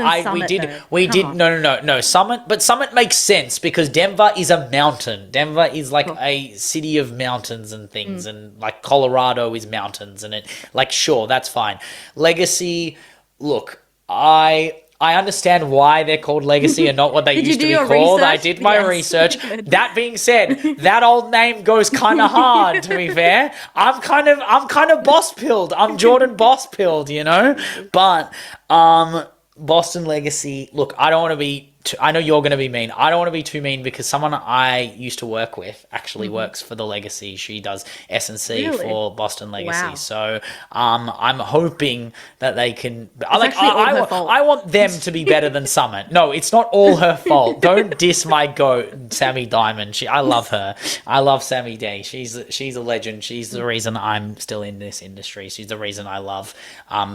we did no Summit, but Summit makes sense because Denver is a mountain. Denver is like a city of mountains and things, and like Colorado is mountains, and sure, that's fine. Legacy, look, I understand why they're called Legacy and not what they used to be called. Research? I did my research. That being said, that old name goes kind of hard, to be fair. I'm kind of boss-pilled. I'm Jordan boss-pilled, you know? But Boston Legacy, look, I don't want to be I know you're going to be mean. I don't want to be too mean because someone I used to work with actually works for the Legacy. She does S&C for Boston Legacy. Wow. So I'm hoping that they can... I want them to be better than Summit. No, it's not all her fault. Don't diss my goat, Sammy Diamond. I love her. I love Sammy D. She's a legend. She's the reason I'm still in this industry. She's the reason I love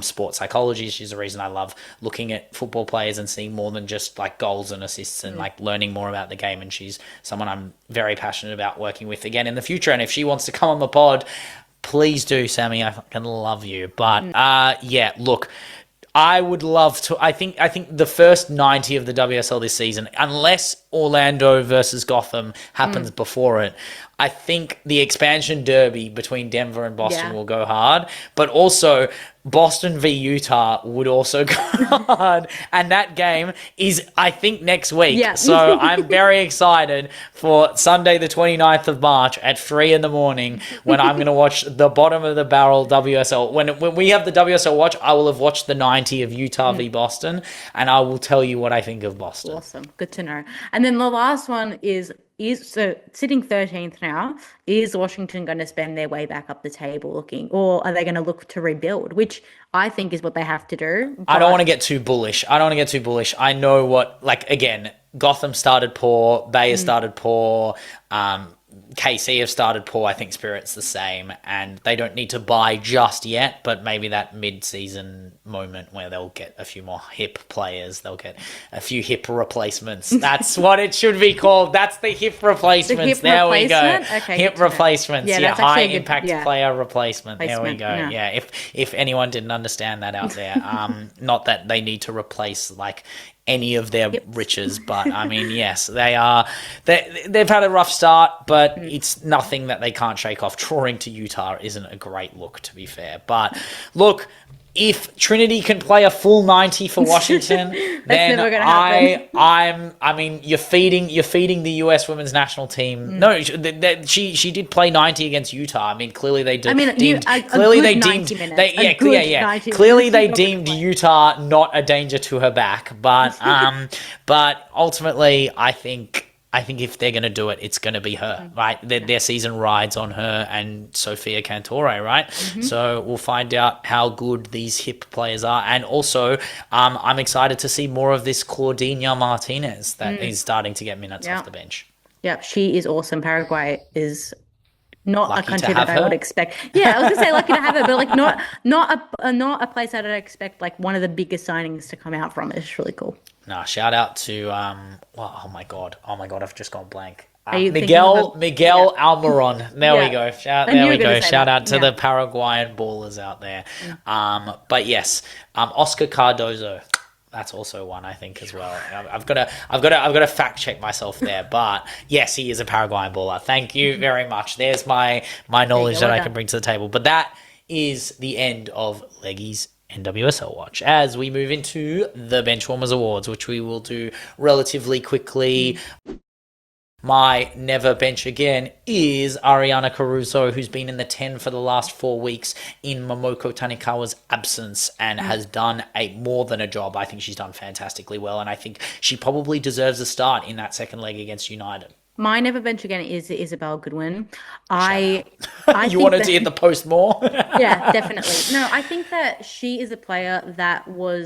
sports psychology. She's the reason I love looking at football players and seeing more than just like goals and assists and like learning more about the game, and she's someone I'm very passionate about working with again in the future. And if she wants to come on the pod, please do, Sammy. I fucking love you. But yeah, look, I would love to. I think the first 90 of the WSL this season, unless Orlando versus Gotham happens before it, I think the expansion derby between Denver and Boston will go hard, but also Boston v Utah would also go hard. And that game is, I think, next week. Yeah. So I'm very excited for Sunday, the 29th of March at 3 in the morning when I'm going to watch the bottom of the barrel WSL. When we have the WSL watch, I will have watched the 90 of Utah v Boston, and I will tell you what I think of Boston. Awesome. Good to know. And then the last one is so sitting 13th now, is Washington going to spend their way back up the table looking, or are they going to look to rebuild, which I think is what they have to do. I don't want to get too bullish. I know what, like, again, Gotham started poor, Bayer started poor, KC have started poor. I think Spirit's the same, and they don't need to buy just yet, but maybe that mid-season moment where they'll get a few more hip players, they'll get a few hip replacements. That's what it should be called. That's the hip replacements. There we go. Okay, hip replacements. Yeah, high impact player replacement. There we go. Yeah. If anyone didn't understand that out there, not that they need to replace like any of their riches, but I mean, yes, they've had a rough start, but it's nothing that they can't shake off. Drawing to Utah isn't a great look, to be fair. But look, if Trinity can play a full 90 for Washington, then never gonna happen. I mean, you're feeding the US women's national team. No, she did play 90 against Utah. I mean, clearly they I mean, deemed clearly they deemed clearly they deemed Utah not a danger to her back, but ultimately I think if they're going to do it, it's going to be her, right? Their season rides on her and Sofia Cantore, right? So we'll find out how good these hip players are. And also, I'm excited to see more of this Claudinha Martinez that is starting to get minutes off the bench. Yeah, she is awesome. Paraguay is not Lucky a country that I her. would expect. Yeah, I was gonna say lucky to have her, but like not a place that I'd expect like one of the biggest signings to come out from. It's really cool. Nah, shout out to oh my god, I've just gone blank. Miguel Almiron. There we go. Shout out to the that. Paraguayan ballers out there. But yes, Oscar Cardozo. That's also one I think as well. I've got to fact check myself there, but yes, he is a Paraguayan baller. Thank you very much. There's my knowledge that I can bring to the table. But that is the end of Leggy's NWSL Watch as we move into the Benchwarmers Awards, which we will do relatively quickly. My never bench again is Ariana Caruso, who's been in the 10 for the last 4 weeks in Momoko Tanikawa's absence and has done more than a job. I think she's done fantastically well, and I think she probably deserves a start in that second leg against United. My never bench again is Isabel Goodwin. You wanted to hit the post more? Yeah, definitely. No, I think that she is a player that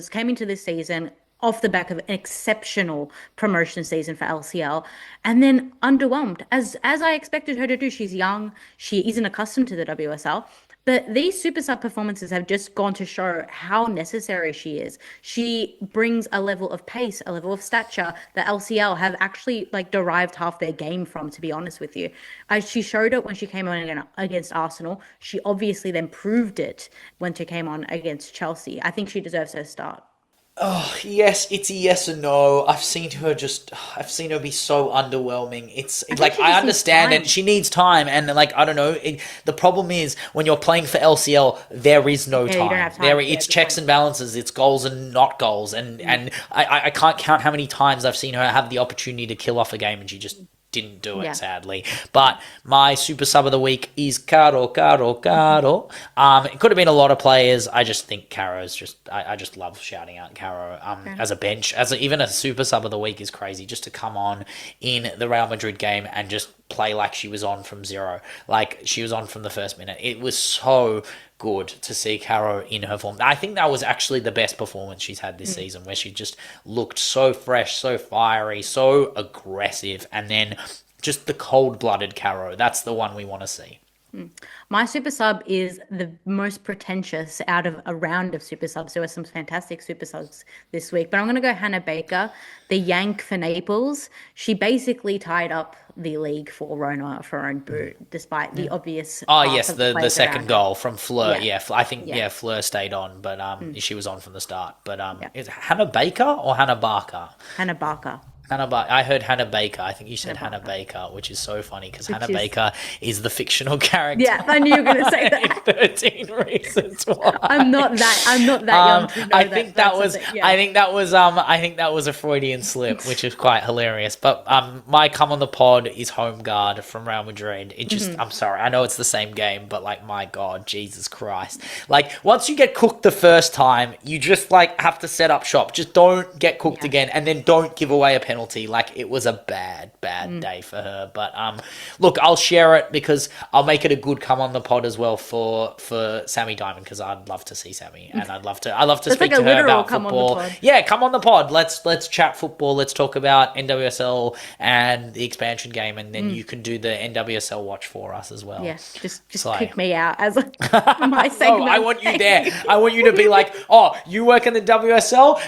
came into this season off the back of an exceptional promotion season for LCL and then underwhelmed as I expected her to do. She's young. She isn't accustomed to the WSL. But these super sub performances have just gone to show how necessary she is. She brings a level of pace, a level of stature that LCL have actually like derived half their game from, to be honest with you. She showed it when she came on against Arsenal. She obviously then proved it when she came on against Chelsea. I think she deserves her start. Oh, yes, it's a yes or no. I've seen her be so underwhelming. It's like, I understand and she needs time. And like, I don't know. The problem is when you're playing for LCL, there is no time. You don't have time. It's checks and balances. It's goals and not goals. And I can't count how many times I've seen her have the opportunity to kill off a game and she just didn't do it, sadly. But my super sub of the week is Caro. It could have been a lot of players. I just think Caro's I just love shouting out Caro as a bench. Even a super sub of the week is crazy, just to come on in the Real Madrid game and just play like she was on from zero. Like she was on from the first minute. It was so good to see Caro in her form. I think that was actually the best performance she's had this season, where she just looked so fresh, so fiery, so aggressive, and then just the cold-blooded Caro. That's the one we want to see. My super sub is the most pretentious out of a round of super subs. There were some fantastic super subs this week, but I'm going to go Hannah Baker, the Yank for Naples. She basically tied up the league for Rona for her own boot, despite the obvious. Oh yes, the second goal from Fleur. Yeah, I think Fleur stayed on, but she was on from the start. But is it Hannah Baker or Hannah Barker? Hannah Barker. I heard Hannah Baker. I think you said Hannah Baker, which is so funny because Hannah Baker is the fictional character. Yeah, I knew you were going to say that. 13 Reasons Why. I'm not that young to know I think that was a Freudian slip, which is quite hilarious. But my come on the pod is Home Guard from Real Madrid. It just, I'm sorry, I know it's the same game, but like, my God, Jesus Christ! Like, once you get cooked the first time, you just like have to set up shop. Just don't get cooked again, and then don't give away a penalty. Like, it was a bad day for her. But look, I'll share it because I'll make it a good come on the pod as well for Sammy Diamond, because I'd love to see Sammy and I'd love to speak to her about football. Yeah, come on the pod. Let's chat football. Let's talk about NWSL and the expansion game, and then you can do the NWSL watch for us as well. Yes, just kick me out as my segment. I want you there. I want you to be like, oh, you work in the WSL.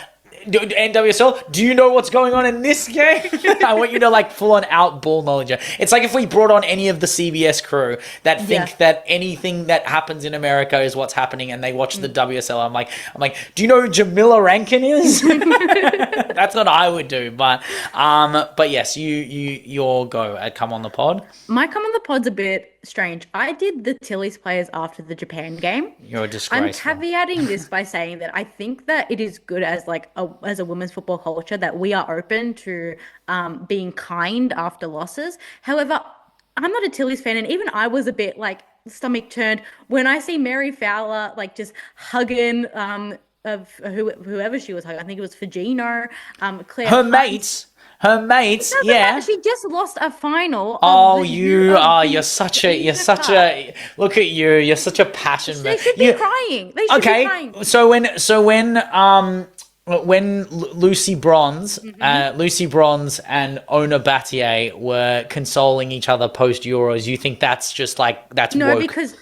NWSL, do you know what's going on in this game? I want you to like full on out ball knowledge. It's like if we brought on any of the CBS crew that think that anything that happens in America is what's happening, and they watch the WSL. I'm like, do you know who Jamila Rankin is? That's what I would do. But yes, your go at come on the pod. My come on the pod's a bit strange. I did the Tilly's players after the Japan game. You're I'm disgraceful. caveating this by saying that I think that it is good as like as a women's football culture that we are open to being kind after losses. However, I'm not a Tilly's fan, and even I was a bit like stomach turned when I see Mary Fowler like just hugging of whoever she was hugging. I think it was Fagino, Claire Her Hunt. mates, Doesn't yeah. matter. She just lost a final Oh, of the you're Asia such Cup. a, look at you, you're such a passion. They should be crying. They should be Okay, crying. when Lucy Bronze and Ona Battier were consoling each other post Euros, you think that's just like that's No, woke? because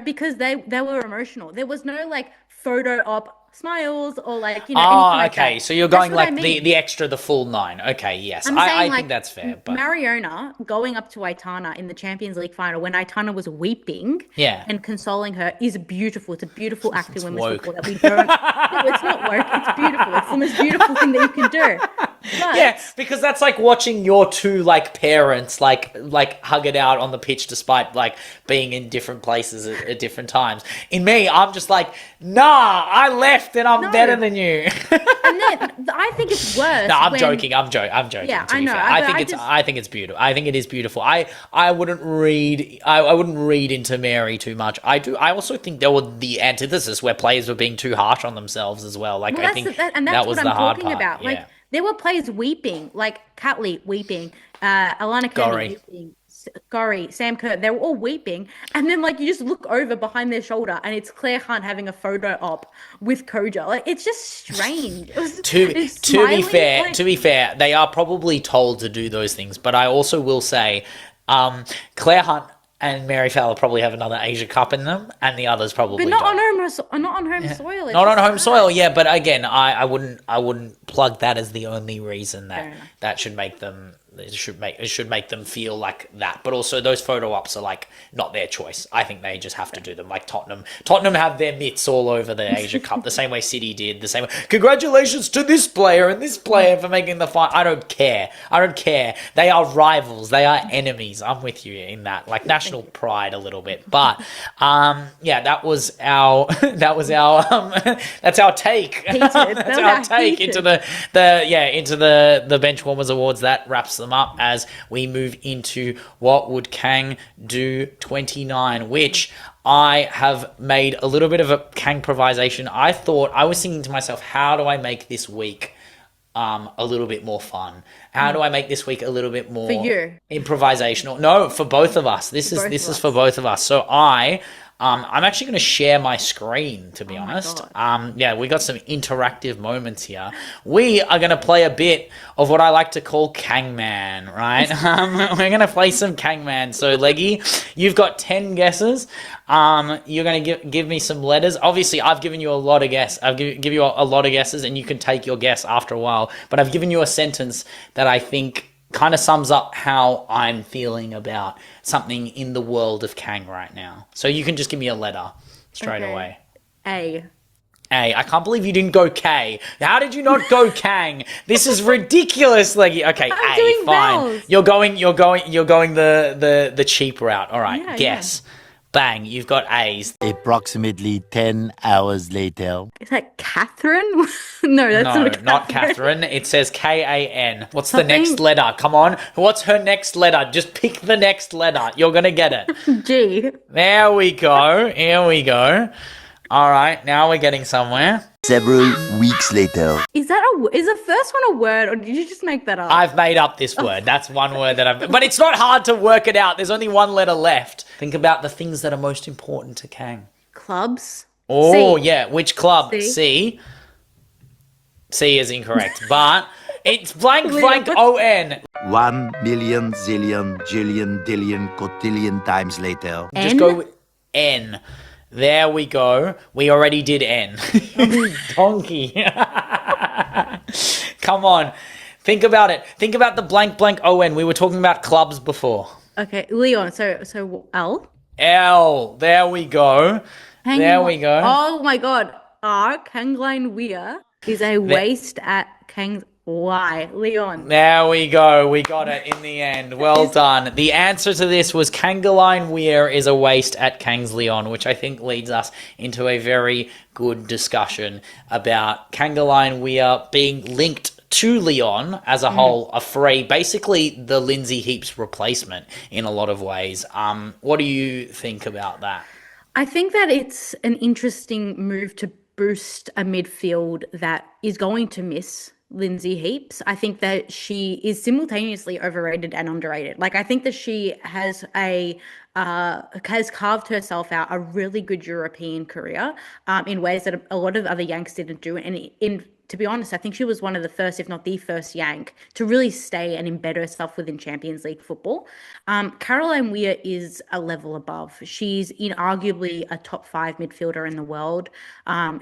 because they were emotional. There was no like photo op smiles or like anything like Okay, that. so you're That's going what I like mean. the extra, the full 9. Okay, yes, I'm I saying think like that's fair, but Mariona going up to Aitana in the Champions League final when Aitana was weeping Yeah. and consoling her is beautiful. It's a beautiful act in women's woke. football that we don't. No, it's not woke. It's beautiful. It's the most beautiful thing that you can do. But yeah, because that's like watching your two like parents like hug it out on the pitch despite like being in different places at different times. In me, I'm just like, nah, I left and I'm No. better than you. and then I think it's worse. No, I'm when- joking. I'm joking. Yeah, to I be know, fair. but I think it's beautiful. I think it is beautiful. I wouldn't read. I wouldn't read into Mary too much. I do. I also think there were the antithesis where players were being too harsh on themselves as well. Like Well, I think and that's that was what the I'm hard talking part. about. Yeah. Like there were players weeping, like Catley weeping, Alana Gorry. Kearney weeping, Gorry, Sam Kerr. They were all weeping, and then like you just look over behind their shoulder, and it's Claire Hunt having a photo op with Koja. Like it's just strange. It was to it's to be smiling, fair, like- to be fair, they are probably told to do those things. But I also will say, Claire Hunt and Mary Fowler probably have another Asia Cup in them, and the others probably but not don't. not on home soil. It's Not on just home soil, yeah. But again, I wouldn't plug that as the only reason Fair that enough. that should make them. It should make them feel like that. But also, those photo ops are like not their choice. I think they just have to do them. Like Tottenham have their mitts all over the Asia Cup, the same way City did. The same way. Congratulations to this player and this player for making the final. I don't care. They are rivals. They are enemies. I'm with you in that. Like national pride a little bit. But yeah, that was our that's our take. Heated. That's our take Heated. into the Benchwarmers Awards. That wraps them up as we move into what would Kang do 29, which I have made a little bit of a Kang improvisation. I was thinking to myself, how do I make this week a little bit more fun? How do I make this week a little bit more For you. improvisational? No, for both of us. This is for both of us. So I'm actually going to share my screen, to be honest. Yeah, we got some interactive moments here. We are going to play a bit of what I like to call Kangman, right? We're going to play some Kangman. So, Leggy, you've got 10 guesses. You're going to give me some letters. Obviously, I've given you a lot of guesses. I've give you a lot of guesses, and you can take your guess after a while. But I've given you a sentence that I think kind of sums up how I'm feeling about something in the world of Kang right now. So you can just give me a letter straight away. A. I can't believe you didn't go K. How did you not go Kang? This is ridiculous, Leggy. Okay, I'm A, doing fine. vowels. You're going the cheap route. All right, Yeah, guess. Bang, you've got A's. Approximately 10 hours later. Is that Catherine? No, that's No, not not Catherine. It says K-A-N. What's the Something- next letter? Come on. What's her next letter? Just pick the next letter. You're going to get it. G. There we go. Here we go. All right, now we're getting somewhere. Several weeks later. Is the first one a word or did you just make that up? I've made up this word. That's one word that I've... But it's not hard to work it out. There's only one letter left. Think about the things that are most important to Kang. Clubs. Oh, C. yeah. Which club? C. C. C is incorrect. But it's blank Leon. O-N. 1 million, zillion, jillion, dillion, cotillion times later. Just N? go with N. There we go. We already did N. Donkey. Come on. Think about it. Think about the blank O-N. We were talking about clubs before. Okay, Leon. So L. L. There we go. There we go. Oh my God. R. Kangline Weir is a waste at Kang's Why? Leon. There we go. We got it in the end. Well done. The answer to this was Kangaline Weir is a waste at KANG's Lyon, which I think leads us into a very good discussion about Kangaline Weir being linked to Lyon as a whole, basically the Lindsay Heaps replacement in a lot of ways. What do you think about that? I think that it's an interesting move to boost a midfield that is going to miss Lindsay Heaps. I think that she is simultaneously overrated and underrated. Like, I think that she has has carved herself out a really good European career in ways that a lot of other Yanks didn't do. And to be honest, I think she was one of the first, if not the first Yank to really stay and embed herself within Champions League football. Caroline Weir is a level above. She's inarguably a top 5 midfielder in the world.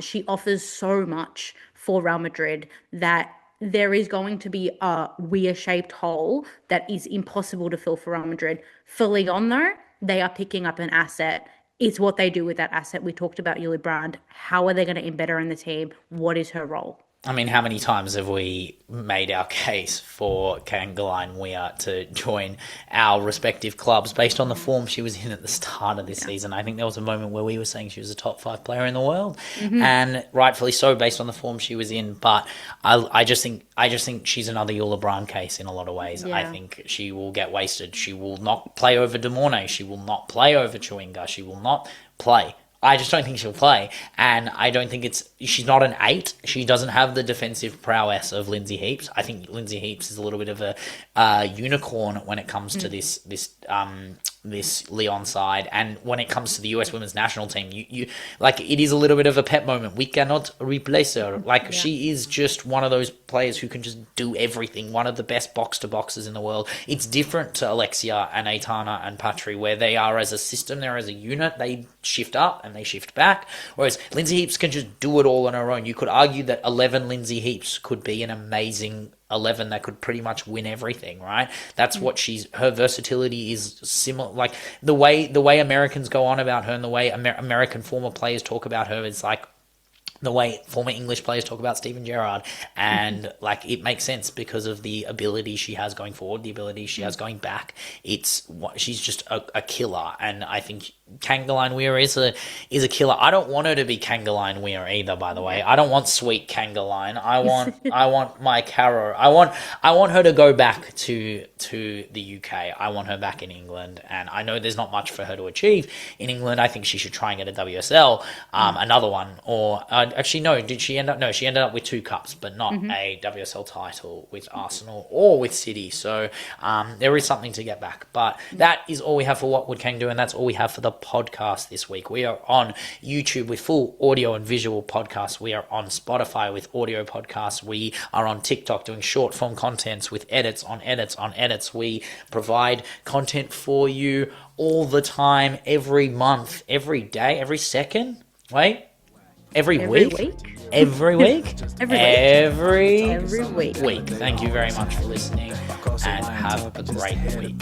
She offers so much for Real Madrid that there is going to be a Weir-shaped hole that is impossible to fill for Real Madrid. For Lyon, though, they are picking up an asset. It's what they do with that asset. We talked about Yuli Brand. How are they going to embed her in the team? What is her role? I mean, how many times have we made our case for Kangaline Weir to join our respective clubs based on the form she was in at the start of this season? I think there was a moment where we were saying she was a top 5 player in the world, and rightfully so based on the form she was in. But I just think she's another Yula Brand case in a lot of ways. Yeah. I think she will get wasted. She will not play over De Mornay. She will not play over Chewinga. She will not play. I just don't think she'll play, and I don't think she's not an 8. She doesn't have the defensive prowess of Lindsay Heaps. I think Lindsay Heaps is a little bit of a unicorn when it comes to this Lyon side, and when it comes to the US women's national team, you like, it is a little bit of a pet moment. We cannot replace her. Like, she is just one of those players who can just do everything. One of the best box to boxes in the world. It's different to Alexia and Aitana and Patry, where they are as a system, they're as a unit. They shift up and they shift back. Whereas Lindsay Heaps can just do it all on her own. You could argue that 11 Lindsay Heaps could be an amazing 11 that could pretty much win everything, right? That's what her versatility is similar. Like, the way Americans go on about her and the way American former players talk about her is like the way former English players talk about Steven Gerrard, and like, it makes sense because of the ability she has going forward, the ability she has going back. She's just a killer, and I think Kangaline Weir is a killer. I don't want her to be Kangaline Weir either, by the way. I don't want sweet Kangaline. I want my Caro. I want her to go back to the UK. I want her back in England, and I know there's not much for her to achieve in England. I think she should try and get a WSL, another one, or actually no. Did she end up? No, she ended up with 2 cups, but not a WSL title with Arsenal or with City. So there is something to get back. But that is all we have for What Would Kang Do, and that's all we have for the podcast this week. We are on YouTube with full audio and visual podcasts. We are on Spotify with audio podcasts. We are on TikTok doing short form contents with edits on edits on edits. We provide content for you all the time, every month, every day, every second. Wait, every week? Every week? Every week. Thank you very much for listening, and have a great week.